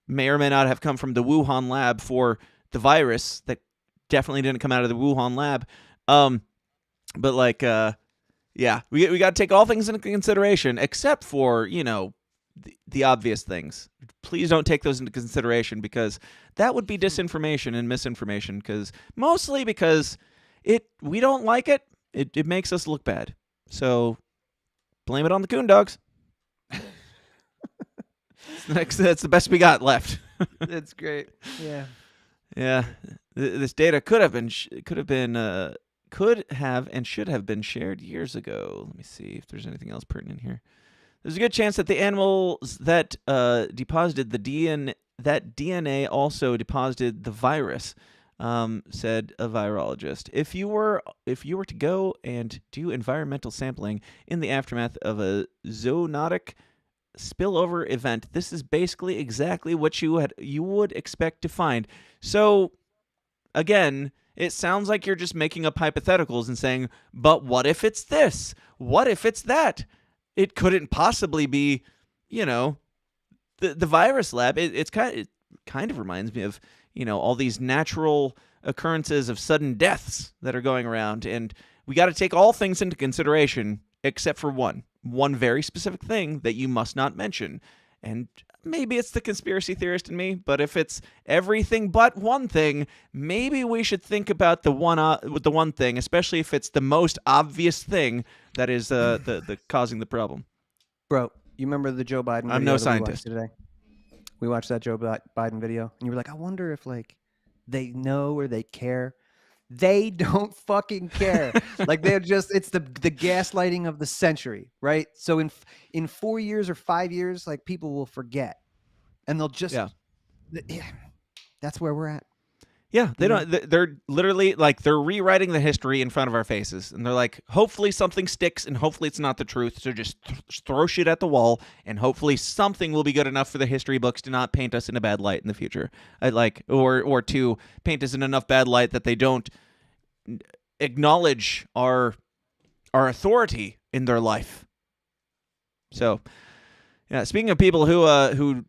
may or may not have come from the Wuhan lab for the virus that definitely didn't come out of the Wuhan lab. But like, we got to take all things into consideration, except for, you know, the obvious things. Please don't take those into consideration, because that would be disinformation and misinformation, mostly because we don't like it. It makes us look bad. So blame it on the coon dogs. That's the best we got left. That's great. Yeah. Yeah. This data could have and should have been shared years ago. Let me see if there's anything else pertinent here. There's a good chance that the animals that deposited that DNA also deposited the virus, said a virologist. If you were to go and do environmental sampling in the aftermath of a zoonotic spillover event, this is basically exactly what you would expect to find. So, again, it sounds like you're just making up hypotheticals and saying, but what if it's this? What if it's that? It couldn't possibly be, you know, the virus lab. It kind of reminds me of, you know, all these natural occurrences of sudden deaths that are going around, and we got to take all things into consideration except for one very specific thing that you must not mention. And maybe it's the conspiracy theorist in me, but if it's everything but one thing, maybe we should think about the one thing, especially if it's the most obvious thing that is the causing the problem. Bro, you remember the Joe Biden video? I'm no scientist. We watched that Joe Biden video, and you were like, I wonder if like they know or they care. They don't fucking care. Like, they're just, it's the gaslighting of the century, right? So in 4 years or 5 years, like, people will forget, and they'll just, that's where we're at. Yeah, they're literally like, they're rewriting the history in front of our faces, and they're like, hopefully something sticks, and hopefully it's not the truth. So just throw shit at the wall, and hopefully something will be good enough for the history books to not paint us in a bad light in the future. Or to paint us in enough bad light that they don't acknowledge our authority in their life. So, yeah, speaking of people who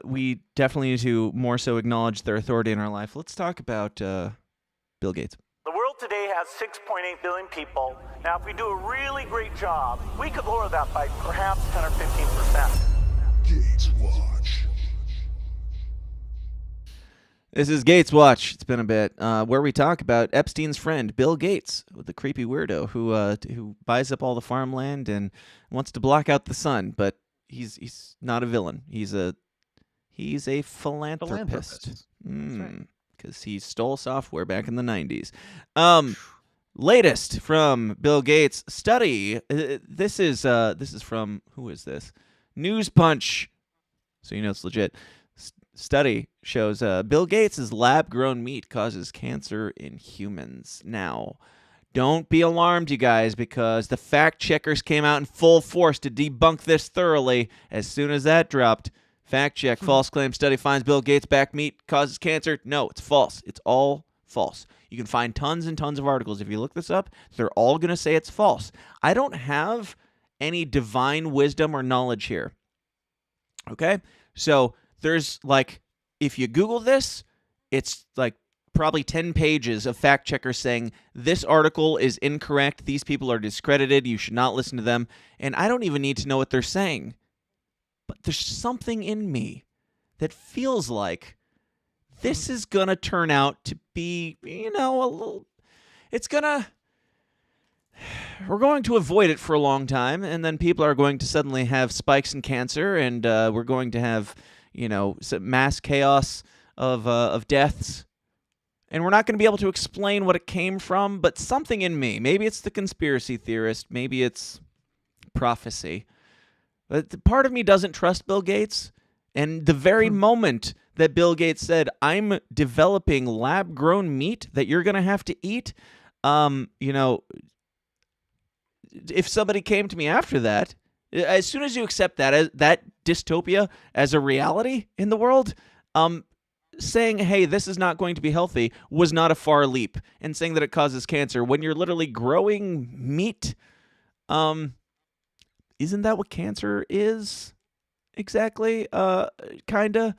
we definitely need to more so acknowledge their authority in our life, let's talk about Bill Gates. The world today has 6.8 billion people. Now, if we do a really great job, we could lower that by perhaps 10 or 15%. Gates Watch. This is Gates Watch. It's been a bit, where we talk about Epstein's friend, Bill Gates, the creepy weirdo who buys up all the farmland and wants to block out the sun, but he's not a villain. He's a philanthropist. Because he stole software back in the 90s. Latest from Bill Gates' study. This is from, who is this? News Punch. So you know it's legit. study shows Bill Gates' lab-grown meat causes cancer in humans. Now, don't be alarmed, you guys, because the fact checkers came out in full force to debunk this thoroughly. As soon as that dropped, fact check, false claim study finds Bill Gates' back meat causes cancer. No, it's false. It's all false. You can find tons and tons of articles. If you look this up, they're all going to say it's false. I don't have any divine wisdom or knowledge here. Okay? So there's like, if you Google this, it's like probably 10 pages of fact checkers saying this article is incorrect, these people are discredited, you should not listen to them, and I don't even need to know what they're saying. But there's something in me that feels like this is going to turn out to be, you know, a little, we're going to avoid it for a long time, and then people are going to suddenly have spikes in cancer, and we're going to have, you know, some mass chaos of deaths. And we're not going to be able to explain what it came from, but something in me, maybe it's the conspiracy theorist, maybe it's prophecy, but part of me doesn't trust Bill Gates. And the very moment that Bill Gates said, I'm developing lab-grown meat that you're going to have to eat, you know, if somebody came to me after that, as soon as you accept that dystopia as a reality in the world, saying, hey, this is not going to be healthy was not a far leap. And saying that it causes cancer when you're literally growing meat, isn't that what cancer is? Exactly. Kinda.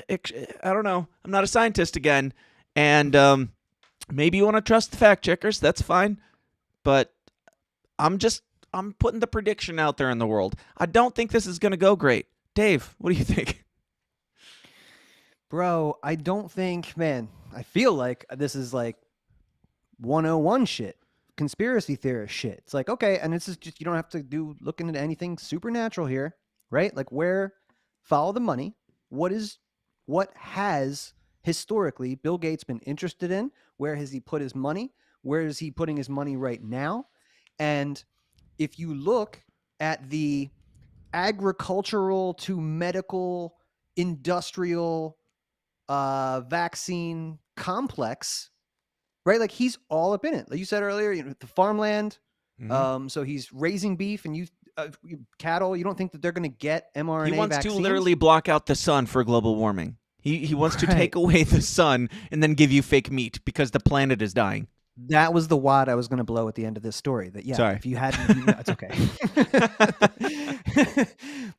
I don't know. I'm not a scientist again. And maybe you want to trust the fact checkers. That's fine. But I'm putting the prediction out there in the world. I don't think this is going to go great. Dave, what do you think? Bro, I don't think, man, I feel like this is like 101 shit, conspiracy theorist shit. It's like, okay, and this is just, you don't have to look into anything supernatural here, right? Like follow the money. What has historically Bill Gates been interested in? Where has he put his money? Where is he putting his money right now? And if you look at the agricultural to medical, industrial vaccine complex, right? Like he's all up in it. Like you said earlier, you know, the farmland. Mm-hmm. So he's raising beef and cattle. You don't think that they're going to get mRNA He wants vaccines? to literally block out the sun for global warming. He wants to take away the sun and then give you fake meat because the planet is dying. That was the wad I was going to blow at the end of this story. That Sorry. If you hadn't, it's okay.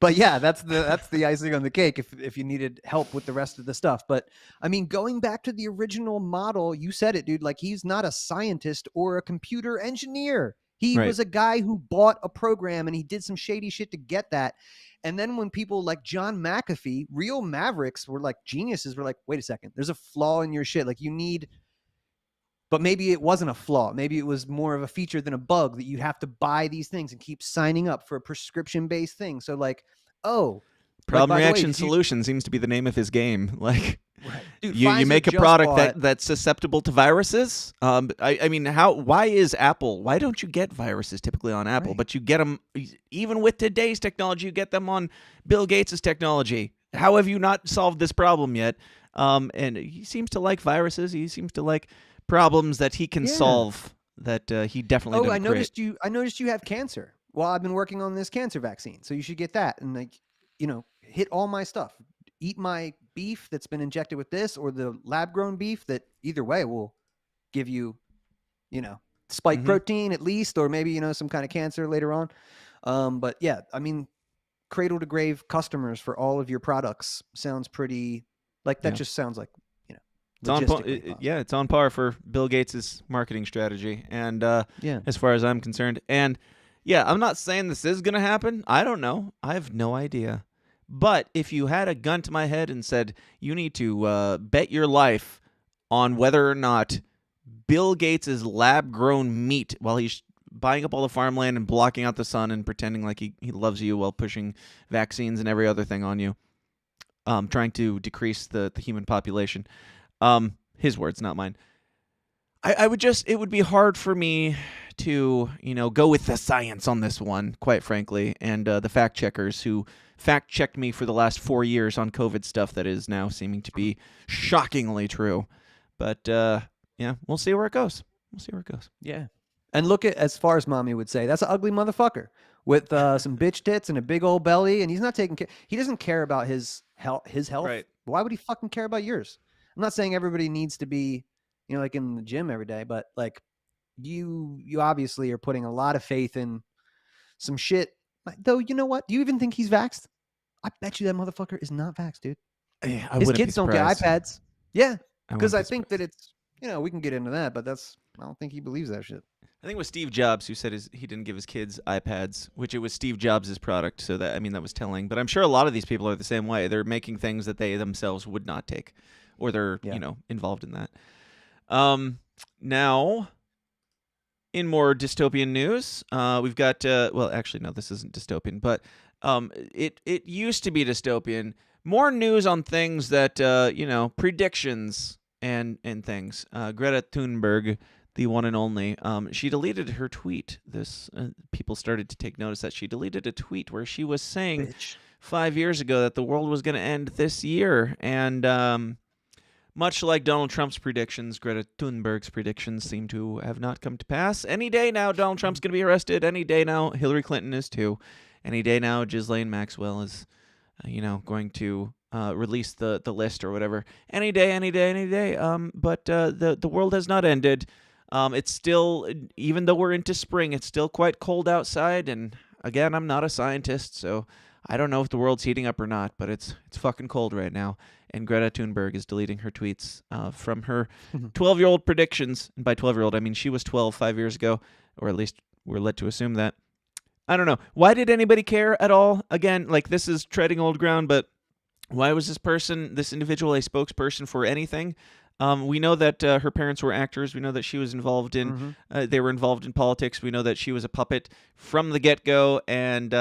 But yeah, that's the icing on the cake. If you needed help with the rest of the stuff, but I mean, going back to the original model, you said it, dude. Like he's not a scientist or a computer engineer. He was a guy who bought a program and he did some shady shit to get that. And then when people like John McAfee, real mavericks, were like geniuses, were like, wait a second, there's a flaw in your shit. Like you need. But maybe it wasn't a flaw. Maybe it was more of a feature than a bug that you have to buy these things and keep signing up for a prescription-based thing. So like, Problem Reaction Solution seems to be the name of his game. Like, dude, you make a product that's susceptible to viruses. I mean, why is Apple? Why don't you get viruses typically on Apple? But you get them even with today's technology. You get them on Bill Gates' technology. How have you not solved this problem yet? And he seems to like viruses. He seems to like problems that he can solve that he definitely doesn't create. I noticed you have cancer. Well, I've been working on this cancer vaccine, so you should get that. And like, you know, hit all my stuff. Eat my beef that's been injected with this, or the lab-grown beef that either way will give you, you know, spike protein at least, or maybe, you know, some kind of cancer later on. But yeah, I mean, cradle to grave customers for all of your products sounds pretty like that. Just sounds like, it's on par for Bill Gates' marketing strategy, and as far as I'm concerned. And yeah, I'm not saying this is going to happen. I don't know. I have no idea. But if you had a gun to my head and said, you need to bet your life on whether or not Bill Gates' lab-grown meat, while he's buying up all the farmland and blocking out the sun and pretending like he loves you while pushing vaccines and every other thing on you, trying to decrease the human population, his words, not mine. It would be hard for me to, go with the science on this one, quite frankly, and the fact checkers who fact-checked me for the last 4 years on COVID stuff that is now seeming to be shockingly true. But, yeah, we'll see where it goes. Yeah. And look at, as far as mommy would say, that's an ugly motherfucker with some bitch tits and a big old belly, and he's not taking care. He doesn't care about his health. Right. Why would he fucking care about yours? I'm not saying everybody needs to be, like in the gym every day, but like you obviously are putting a lot of faith in some shit. Though, you know what? Do you even think he's vaxxed? I bet you that motherfucker is not vaxxed, dude. Yeah, his kids don't get iPads. Yeah, because I think surprised. that it's, we can get into that, but I don't think he believes that shit. I think it was Steve Jobs who said he didn't give his kids iPads, which it was Steve Jobs' product. So that was telling. But I'm sure a lot of these people are the same way. They're making things that they themselves would not take, or they're involved in that. Now, in more dystopian news, we've got well, actually no, this isn't dystopian, but it used to be dystopian. More news on things that predictions and things. Greta Thunberg, the one and only, she deleted her tweet. People started to take notice that she deleted a tweet where she was saying 5 years ago that the world was going to end this year. And much like Donald Trump's predictions, Greta Thunberg's predictions seem to have not come to pass. Any day now, Donald Trump's going to be arrested. Any day now, Hillary Clinton is too. Any day now, Ghislaine Maxwell is, going to release the list or whatever. Any day. But the world has not ended. It's still, even though we're into spring, it's still quite cold outside. And again, I'm not a scientist, so I don't know if the world's heating up or not, but it's fucking cold right now. And Greta Thunberg is deleting her tweets from her 12-year-old predictions. And by 12-year-old, I mean she was 12 5 years ago, or at least we're led to assume that. I don't know. Why did anybody care at all? Again, like, this is treading old ground, but why was this individual, a spokesperson for anything? We know that her parents were actors. We know that she was involved in, they were involved in politics. We know that she was a puppet from the get-go. And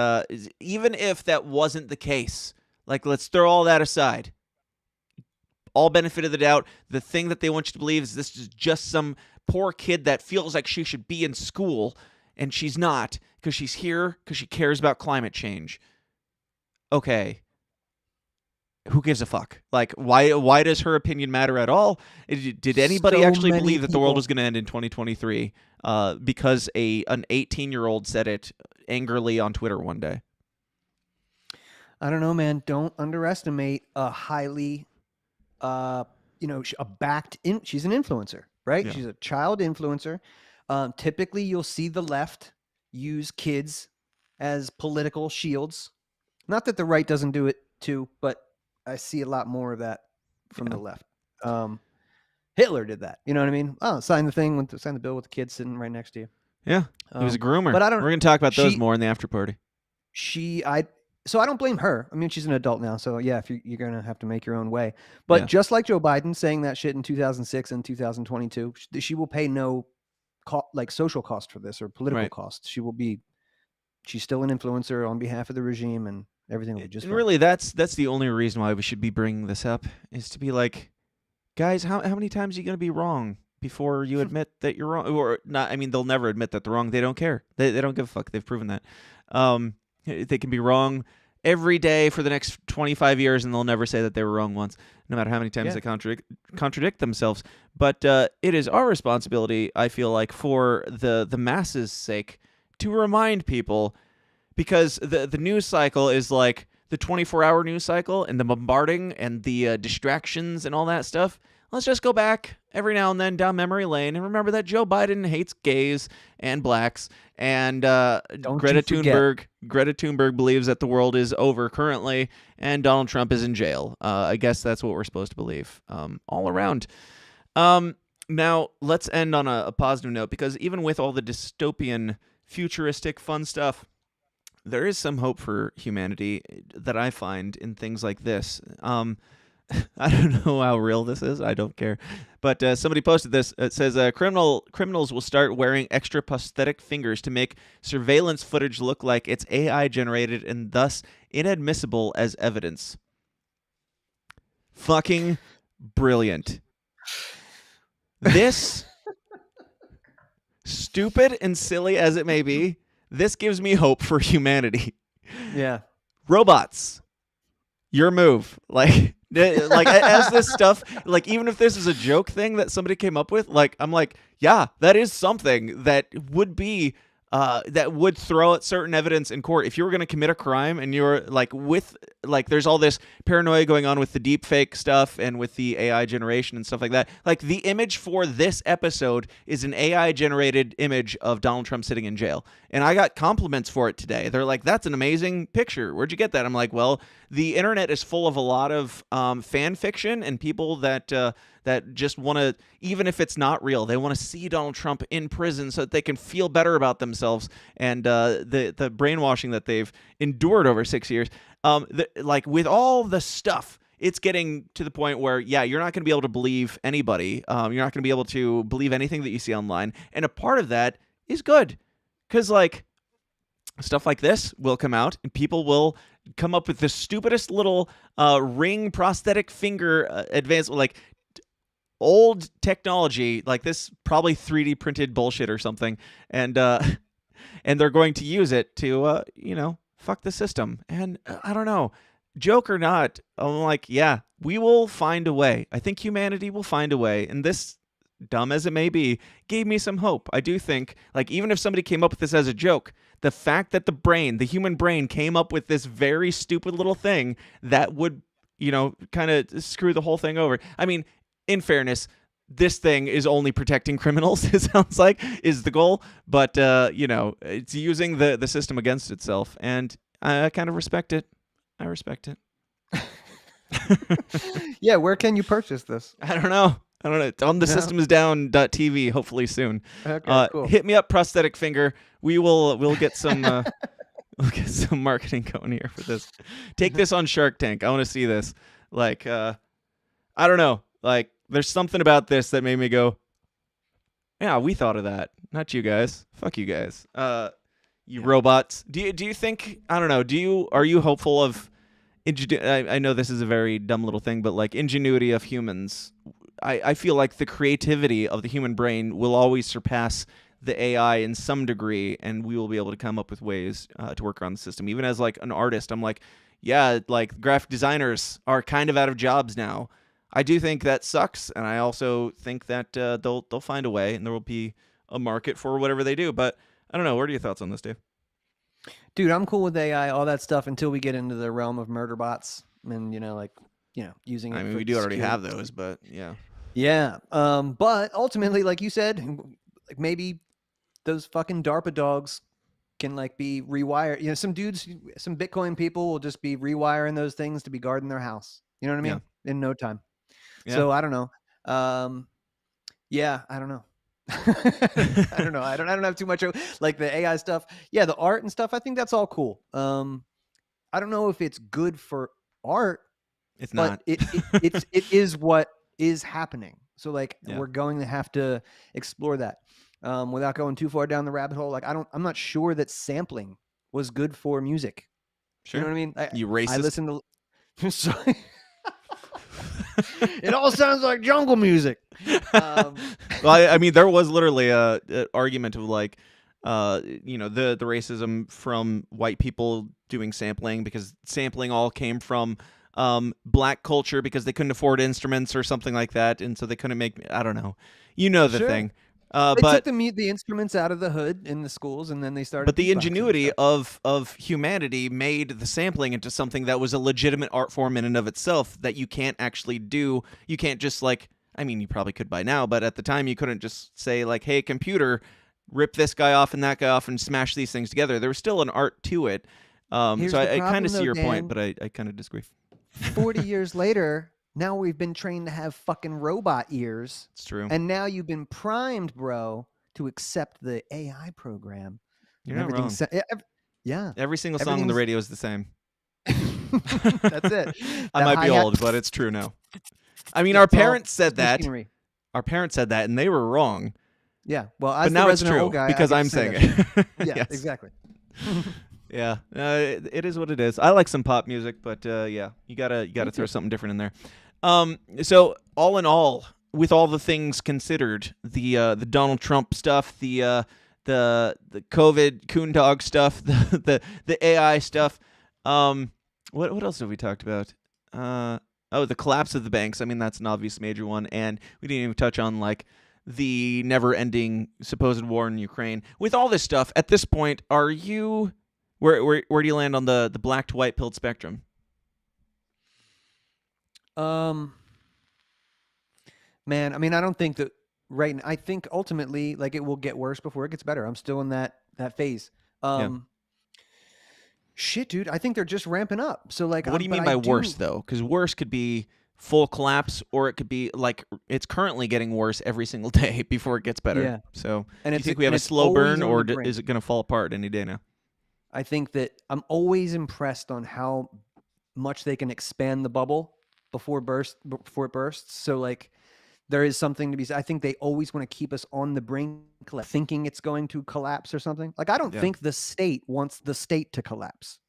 even if that wasn't the case, like, let's throw all that aside. All benefit of the doubt. The thing that they want you to believe is this is just some poor kid that feels like she should be in school, and she's not, because she's here because she cares about climate change. Okay. Who gives a fuck? Like, why does her opinion matter at all? Did anybody actually believe that the world was going to end in 2023 because an 18-year-old said it angrily on Twitter one day? I don't know, man. Don't underestimate a highly, she's an influencer, right? Yeah. She's a child influencer. Typically, you'll see the left use kids as political shields. Not that the right doesn't do it too, but I see a lot more of that from the left. Hitler did that. You know what I mean? Oh, sign the bill with the kid sitting right next to you. Yeah, he was a groomer. But we're going to talk about those more in the after party. So I don't blame her. I mean, she's an adult now, so yeah, if you're going to have to make your own way. But just like Joe Biden saying that shit in 2006 and 2022, she will pay no social cost for this or political cost. She's still an influencer on behalf of the regime, and everything will be just fine. Really, that's the only reason why we should be bringing this up, is to be like, guys, how many times are you going to be wrong before you admit that you're wrong? Or not? I mean, they'll never admit that they're wrong. They don't care. They don't give a fuck. They've proven that. They can be wrong every day for the next 25 years, and they'll never say that they were wrong once, no matter how many times they contradict themselves. But it is our responsibility, I feel like, for the masses' sake, to remind people, because the news cycle is like the 24-hour news cycle, and the bombarding and the distractions and all that stuff. Let's just go back every now and then down memory lane and remember that Joe Biden hates gays and blacks, and Greta Thunberg believes that the world is over currently, and Donald Trump is in jail. I guess that's what we're supposed to believe all around. Now, let's end on a positive note, because even with all the dystopian, futuristic, fun stuff, there is some hope for humanity that I find in things like this. I don't know how real this is. I don't care. But somebody posted this. It says, criminals will start wearing extra prosthetic fingers to make surveillance footage look like it's AI generated and thus inadmissible as evidence. Fucking brilliant. This, stupid and silly as it may be, this gives me hope for humanity. Yeah. robots, your move. Like as this stuff, like even if this is a joke thing that somebody came up with, like I'm like, yeah, that is something that would be that would throw out certain evidence in court. If you were going to commit a crime and you're like there's all this paranoia going on with the deep fake stuff and with the AI generation and stuff like that. Like the image for this episode is an AI generated image of Donald Trump sitting in jail. And I got compliments for it today. They're like, that's an amazing picture. Where'd you get that? I'm like, well, the internet is full of a lot of fan fiction and people that just want to, even if it's not real, they want to see Donald Trump in prison so that they can feel better about themselves and the brainwashing that they've endured over 6 years. Like with all the stuff, it's getting to the point where, yeah, you're not going to be able to believe anybody. You're not going to be able to believe anything that you see online. And a part of that is good because, like, stuff like this will come out and people will come up with the stupidest little ring prosthetic finger advance, like old technology like this, probably 3D printed bullshit or something, and they're going to use it to fuck the system. And I don't know, joke or not, I'm like, yeah, we will find a way. I think humanity will find a way, and this, dumb as it may be, gave me some hope. I do think, like, even if somebody came up with this as a joke, the fact that the human brain came up with this very stupid little thing that would, kind of screw the whole thing over. I mean, in fairness, this thing is only protecting criminals, it sounds like, is the goal. But, it's using the system against itself. And I kind of respect it. I respect it. Yeah, where can you purchase this? I don't know. It's on the systemisdown.tv, hopefully soon. Okay, cool. Hit me up, prosthetic finger. We'll get some we'll get some marketing going here for this. Take this on Shark Tank. I want to see this. Like I don't know. Like there's something about this that made me go, yeah, we thought of that. Not you guys. Fuck you guys. You robots. Do you think, I don't know, are you hopeful of I know this is a very dumb little thing, but like ingenuity of humans, I feel like the creativity of the human brain will always surpass the AI in some degree, and we will be able to come up with ways to work around the system. Even as like an artist, I'm like, yeah, like graphic designers are kind of out of jobs now. I do think that sucks, and I also think that they'll find a way, and there will be a market for whatever they do. But I don't know. What are your thoughts on this, Dave? Dude, I'm cool with AI, all that stuff, until we get into the realm of murder bots and using it. I mean, for we do already security. have those, but yeah. Yeah. But ultimately, like you said, like maybe those fucking DARPA dogs can like be rewired. Some dudes, some Bitcoin people will just be rewiring those things to be guarding their house. You know what I mean? Yeah. In no time. Yeah. So I don't know. Yeah, I don't know. I don't know. I don't have too much like the AI stuff. Yeah, the art and stuff. I think that's all cool. I don't know if it's good for art. It's but not. It is what is happening. So like Yeah. we're going to have to explore that without going too far down the rabbit hole. Like I'm not sure that sampling was good for music. Sure. You know what I mean? You racist. I listen to. Sorry. It all sounds like jungle music. Well, I mean, there was literally a argument of like, the racism from white people doing sampling, because sampling all came from black culture because they couldn't afford instruments or something like that, and so they couldn't make. I don't know. The Sure. thing. They But took the instruments out of the hood in the schools, and then they started. But the beatboxing ingenuity and stuff. of humanity made the sampling into something that was a legitimate art form in and of itself that you can't actually do. You can't just like, I mean, you probably could by now, but at the time you couldn't just say like, hey, computer, rip this guy off and that guy off and smash these things together. There was still an art to it. Here's So the I kind problem, of see though, your Dan. point, but I kind of disagree. 40 years later, now we've been trained to have fucking robot ears. It's true. And now you've been primed, bro, to accept the AI program. You're And not wrong. everything's yeah. Every single song on the Everything's- radio is the same. That's it. I The might be hi-hat- old, but it's true now. I mean, Yeah, our it's all- parents said it's that. machinery. Our parents said that, and they were wrong. Yeah. Well, as But the now it's resident true old guy, I because get to I'm say saying that. it. Yeah, Yes. exactly. Yeah, it is what it is. I like some pop music, but yeah, you gotta throw something different in there. So all in all, with all the things considered, the Donald Trump stuff, the COVID coon dog stuff, the AI stuff, What else have we talked about? The collapse of the banks. I mean, that's an obvious major one, and we didn't even touch on like the never-ending supposed war in Ukraine. With all this stuff, at this point, are you where do you land on the black to white pilled spectrum? Man, I mean, I don't think that right now. I think ultimately, like, it will get worse before it gets better. I'm still in that phase. Shit, dude, I think they're just ramping up. So, like, what do you mean by worse, though? Because worse could be full collapse, or it could be like it's currently getting worse every single day before it gets better. Yeah. So, and do you think we have a slow burn, or is it going to fall apart any day now? I think that I'm always impressed on how much they can expand the bubble before it bursts. So, like, there is something to be said. I think they always want to keep us on the brink, thinking it's going to collapse or something. Like, I don't think the state wants the state to collapse,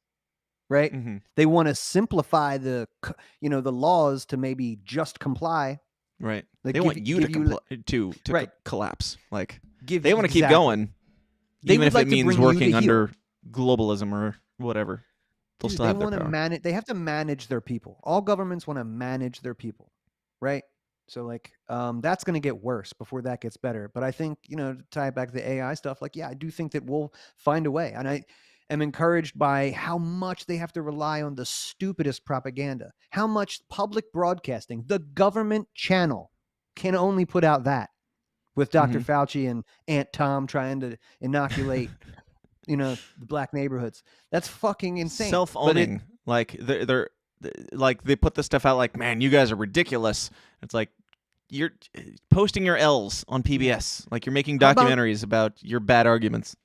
right? Mm-hmm. They want to simplify the laws to maybe just comply. Right. Like, they want you to collapse. Like, they want to keep going, even if it means working under globalism or whatever. They'll still have their power. They have to manage their people. All governments want to manage their people, right? So, like, that's going to get worse before that gets better. But I think, to tie it back to the AI stuff, like, I do think that we'll find a way. And I am encouraged by how much they have to rely on the stupidest propaganda, how much public broadcasting, the government channel can only put out that with Dr. Fauci and Aunt Tom trying to inoculate, the black neighborhoods. That's fucking insane. Self-owning. Like, they're like, they put this stuff out like, man, you guys are ridiculous. It's like, you're posting your L's on PBS. Like, you're making documentaries about your bad arguments.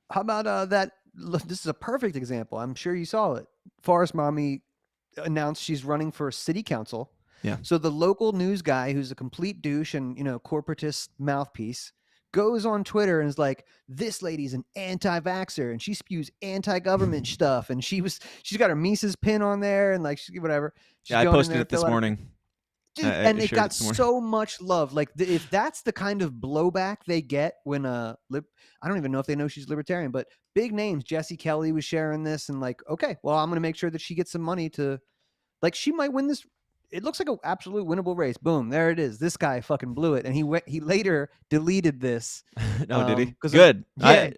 How about that? This is a perfect example. I'm sure you saw it. Forest Mommy announced she's running for city council. Yeah. So the local news guy, who's a complete douche and, corporatist mouthpiece, goes on Twitter and is like, this lady's an anti-vaxxer and she spews anti-government stuff. And she's got her Mises pin on there and, like, whatever. She's I posted it this morning. Dude, and it got so much love. Like, if that's the kind of blowback they get when I don't even know if they know she's libertarian, but big names, Jesse Kelly was sharing this and, like, okay, well, I'm going to make sure that she gets some money to, like, she might win this. It looks like an absolute winnable race. Boom, there it is. This guy fucking blew it, and he later deleted this. Oh, did he? Good.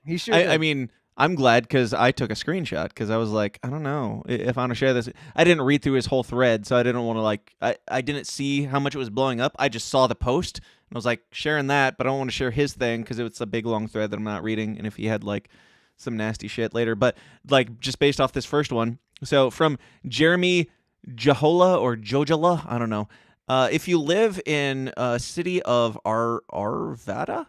He sure did. I mean, I'm glad because I took a screenshot because I was like, I don't know if I want to share this. I didn't read through his whole thread, so I didn't want to, I didn't see how much it was blowing up. I just saw the post, and I was like, sharing that, but I don't want to share his thing because it's a big, long thread that I'm not reading, and if he had, like, some nasty shit later. But, like, just based off this first one. So, from Jeremy Jahola or Jojala, I don't know. If you live in a city of Arvada,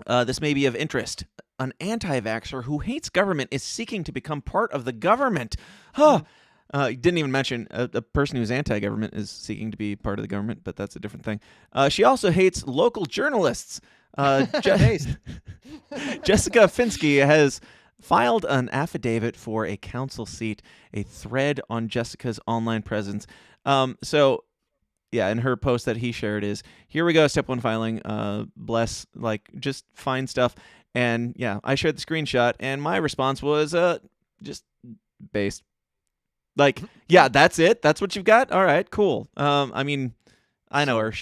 this may be of interest. An anti-vaxxer who hates government is seeking to become part of the government. Didn't even mention a person who's anti-government is seeking to be part of the government, but that's a different thing. She also hates local journalists. Jessica Finsky has filed an affidavit for a council seat, a thread on Jessica's online presence. So, yeah, and her post that he shared is, here we go, step one filing, bless, like, just find stuff. And, yeah, I shared the screenshot, and my response was just based. Like, yeah, that's it? That's what you've got? All right, cool. I mean, I know her.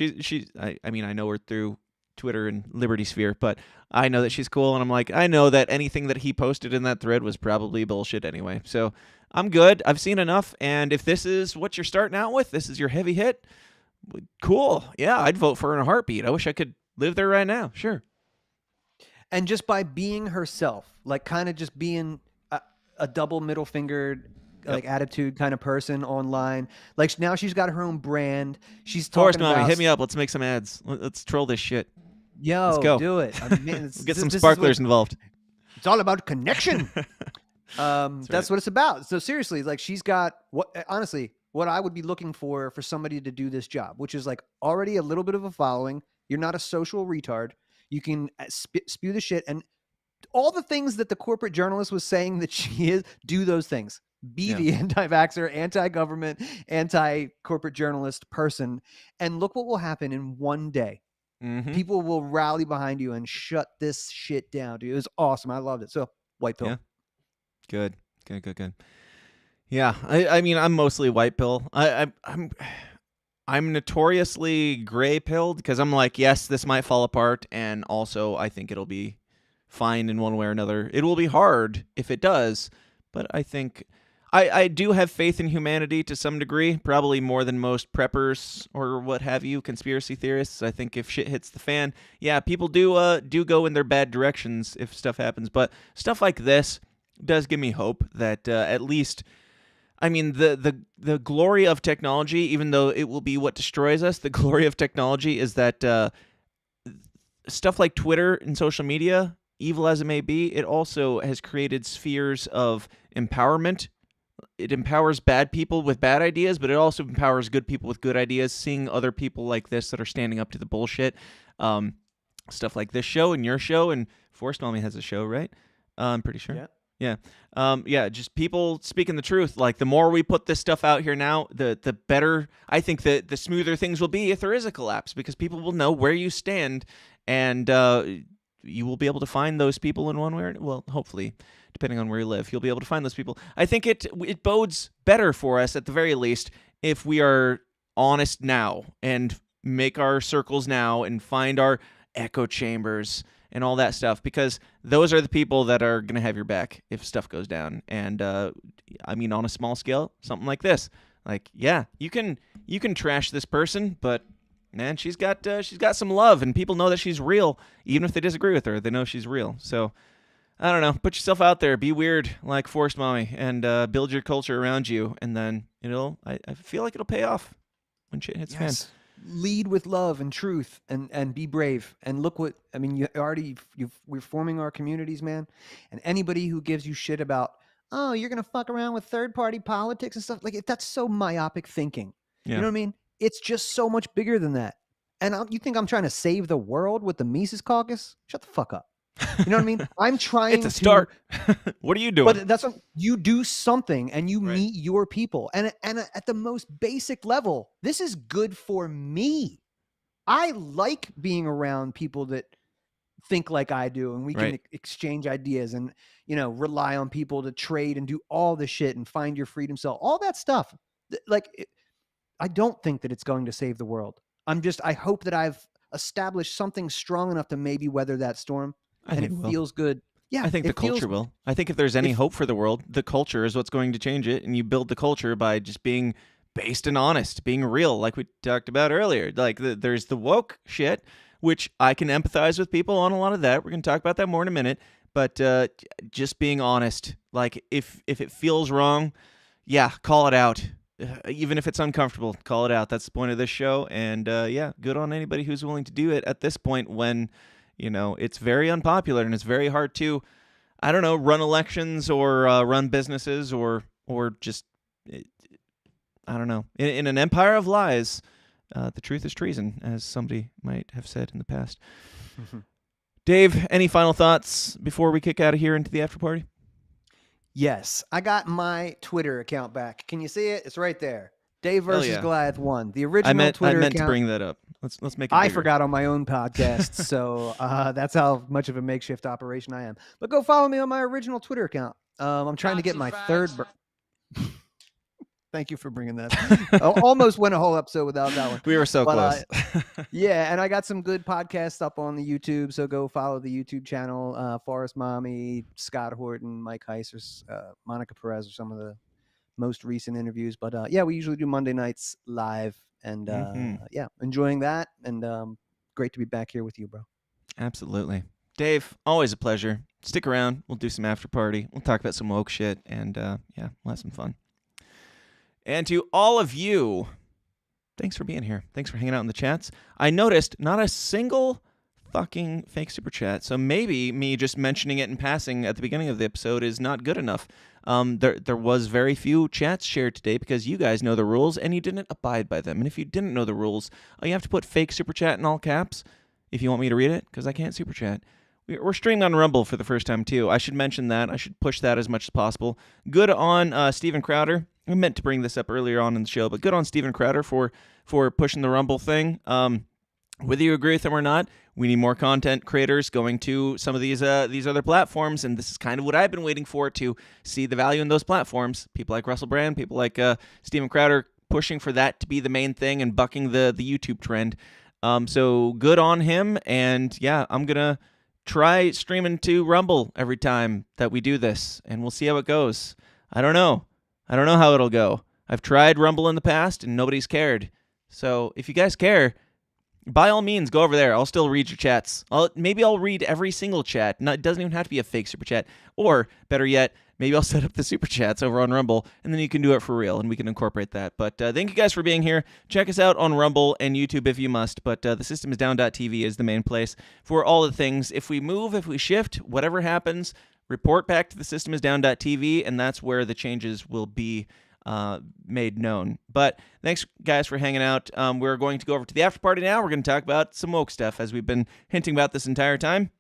I mean, I know her through Twitter and Liberty Sphere, but I know that she's cool, and I'm like, I know that anything that he posted in that thread was probably bullshit anyway. So I'm good. I've seen enough, and if this is what you're starting out with, this is your heavy hit, cool. Yeah, I'd vote for her in a heartbeat. I wish I could live there right now. Sure. And just by being herself, like, kind of just being a double middle fingered, like, attitude kind of person online. Like, now she's got her own brand. She's talking about... Mommy, hit me up. Let's make some ads. Let's troll this shit. Yo, let's go. Do it. I mean, let's get some sparklers involved. It's all about connection. That's right. What it's about. So seriously, like, she's got what I would be looking for somebody to do this job, which is, like, already a little bit of a following. You're not a social retard. You can spew the shit, and all the things that the corporate journalist was saying that she is, do those things. Be the anti-vaxxer, anti-government, anti-corporate journalist person, and look what will happen in one day. Mm-hmm. People will rally behind you and shut this shit down, dude. It was awesome. I loved it. So, white pill. Yeah. Good. Yeah, I mean, I'm mostly white pill. I'm notoriously gray pilled because I'm like, yes, this might fall apart, and also I think it'll be fine in one way or another. It will be hard if it does, but I think I do have faith in humanity to some degree, probably more than most preppers or what have you, conspiracy theorists. I think if shit hits the fan, yeah, people do go in their bad directions if stuff happens, but stuff like this does give me hope that at least. I mean, the glory of technology, even though it will be what destroys us, the glory of technology is that stuff like Twitter and social media, evil as it may be, it also has created spheres of empowerment. It empowers bad people with bad ideas, but it also empowers good people with good ideas, seeing other people like this that are standing up to the bullshit. Stuff like this show and your show, and Forrest Mommy has a show, right? I'm pretty sure. Yeah. Yeah, just people speaking the truth. Like, the more we put this stuff out here now, the better. I think that the smoother things will be if there is a collapse, because people will know where you stand, and you will be able to find those people in one way or, well, hopefully, depending on where you live, you'll be able to find those people. I think it bodes better for us, at the very least, if we are honest now and make our circles now and find our echo chambers and all that stuff, because those are the people that are going to have your back if stuff goes down. And I mean, on a small scale, something like this, like, yeah, you can trash this person, but man, she's got some love, and people know that she's real, even if they disagree with her. They know she's real. So I don't know, put yourself out there, be weird like Forrest Mommy, and build your culture around you, and then I feel like it'll pay off when shit hits fan. Lead with love and truth, and be brave. And look what I mean. We're forming our communities, man. And anybody who gives you shit about, oh, you're gonna fuck around with third-party politics and stuff, like, that's so myopic thinking. Yeah. You know what I mean? It's just so much bigger than that. And you think I'm trying to save the world with the Mises Caucus? Shut the fuck up. You know what I mean? I'm trying. It's a start. What are you doing? But that's what you do, something, and you meet your people. And at the most basic level, this is good for me. I like being around people that think like I do, and we can exchange ideas and, rely on people to trade and do all the shit and find your freedom cell, all that stuff. I don't think that it's going to save the world. I hope that I've established something strong enough to maybe weather that storm. And it feels good. Yeah, I think the culture will. I think if there's any hope for the world, the culture is what's going to change it. And you build the culture by just being based and honest, being real, like we talked about earlier. Like, there's the woke shit, which I can empathize with people on a lot of that. We're going to talk about that more in a minute. But just being honest, like, if it feels wrong, yeah, call it out. Even if it's uncomfortable, call it out. That's the point of this show. And yeah, good on anybody who's willing to do it at this point when, it's very unpopular and it's very hard to, I don't know, run elections or run businesses or just, I don't know. In an empire of lies, the truth is treason, as somebody might have said in the past. Dave, any final thoughts before we kick out of here into the after party? Yes, I got my Twitter account back. Can you see it? It's right there. Dave versus Goliath 1. The original Twitter account. I meant to bring that up. Let's make it I bigger. forgot on my own podcast, so that's how much of a makeshift operation I am. But go follow me on my original Twitter account. I'm trying to get my third. Thank you for bringing that. Almost went a whole episode without that one. We were so close. Yeah, and I got some good podcasts up on the YouTube, so go follow the YouTube channel. Forrest Mommy, Scott Horton, Mike Heisers, Monica Perez are some of the most recent interviews. But yeah, we usually do Monday nights live, and yeah, enjoying that, and great to be back here with you, bro. Absolutely. Dave, always a pleasure. Stick around. We'll do some after party. We'll talk about some woke shit, and yeah, we'll have some fun. And to all of you, thanks for being here. Thanks for hanging out in the chats. I noticed not a single fucking fake super chat, so maybe me just mentioning it in passing at the beginning of the episode is not good enough. There was very few chats shared today because you guys know the rules and you didn't abide by them. And if you didn't know the rules, you have to put fake super chat in all caps if you want me to read it, because I can't super chat. We're streaming on Rumble for the first time, too. I should mention that. I should push that as much as possible. Good on Steven Crowder. I meant to bring this up earlier on in the show, but good on Steven Crowder for pushing the Rumble thing. Whether you agree with them or not, we need more content creators going to some of these other platforms, and this is kind of what I've been waiting for, to see the value in those platforms. People like Russell Brand, people like Steven Crowder, pushing for that to be the main thing and bucking the YouTube trend. So good on him, and yeah, I'm gonna try streaming to Rumble every time that we do this, and we'll see how it goes. I don't know how it'll go. I've tried Rumble in the past, and nobody's cared. So if you guys care, by all means, go over there. I'll still read your chats. Maybe I'll read every single chat. It doesn't even have to be a fake super chat. Or, better yet, maybe I'll set up the super chats over on Rumble, and then you can do it for real, and we can incorporate that. But thank you guys for being here. Check us out on Rumble and YouTube if you must. But thesystemisdown.tv is the main place for all the things. If we move, if we shift, whatever happens, report back to thesystemisdown.tv, and that's where the changes will be made known. But thanks, guys, for hanging out. We're going to go over to the after party now. We're going to talk about some woke stuff, as we've been hinting about this entire time.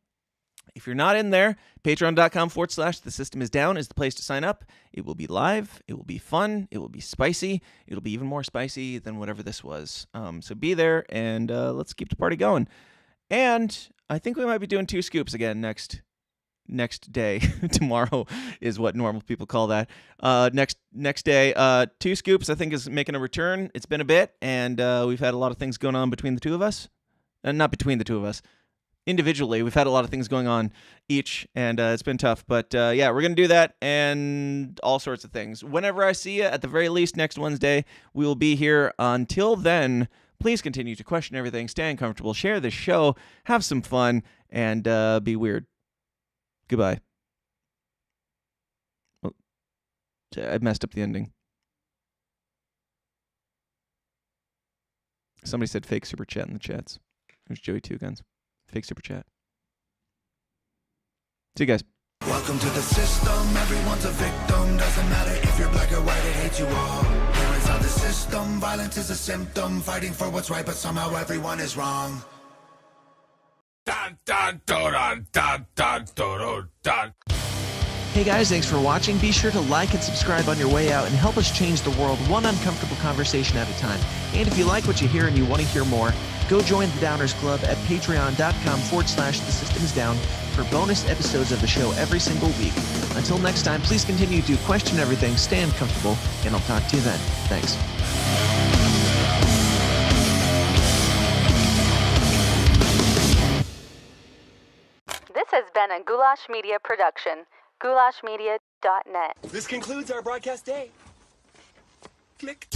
If you're not in there, patreon.com/thesystemisdown is the place to sign up. It will be live. It will be fun. It will be spicy. It'll be even more spicy than whatever this was. So be there, and let's keep the party going. And I think we might be doing 2 scoops again next day. Tomorrow is what normal people call that. Next day, 2 scoops I think is making a return. It's been a bit, and we've had a lot of things going on between the two of us. Not between the two of us. Individually, we've had a lot of things going on each, and it's been tough. But yeah, we're going to do that and all sorts of things. Whenever I see you, at the very least next Wednesday, we will be here. Until then, please continue to question everything, stay uncomfortable, share this show, have some fun, and be weird. Goodbye. Oh, I messed up the ending. Somebody said fake super chat in the chats. There's Joey Two Guns. Fake super chat. See you guys. Welcome to the system. Everyone's a victim. Doesn't matter if you're black or white, it hates you all. Here inside the system, violence is a symptom. Fighting for what's right, but somehow everyone is wrong. Dun, dun, dun, dun, dun, dun, dun. Hey guys, thanks for watching. Be sure to like and subscribe on your way out and help us change the world one uncomfortable conversation at a time. And if you like what you hear and you want to hear more, go join the Downers Club at patreon.com/thesystemisdown for bonus episodes of the show every single week. Until next time, please continue to question everything, stay uncomfortable, and I'll talk to you then. Thanks. This has been a Goulash Media production. GoulashMedia.net. This concludes our broadcast day. Click.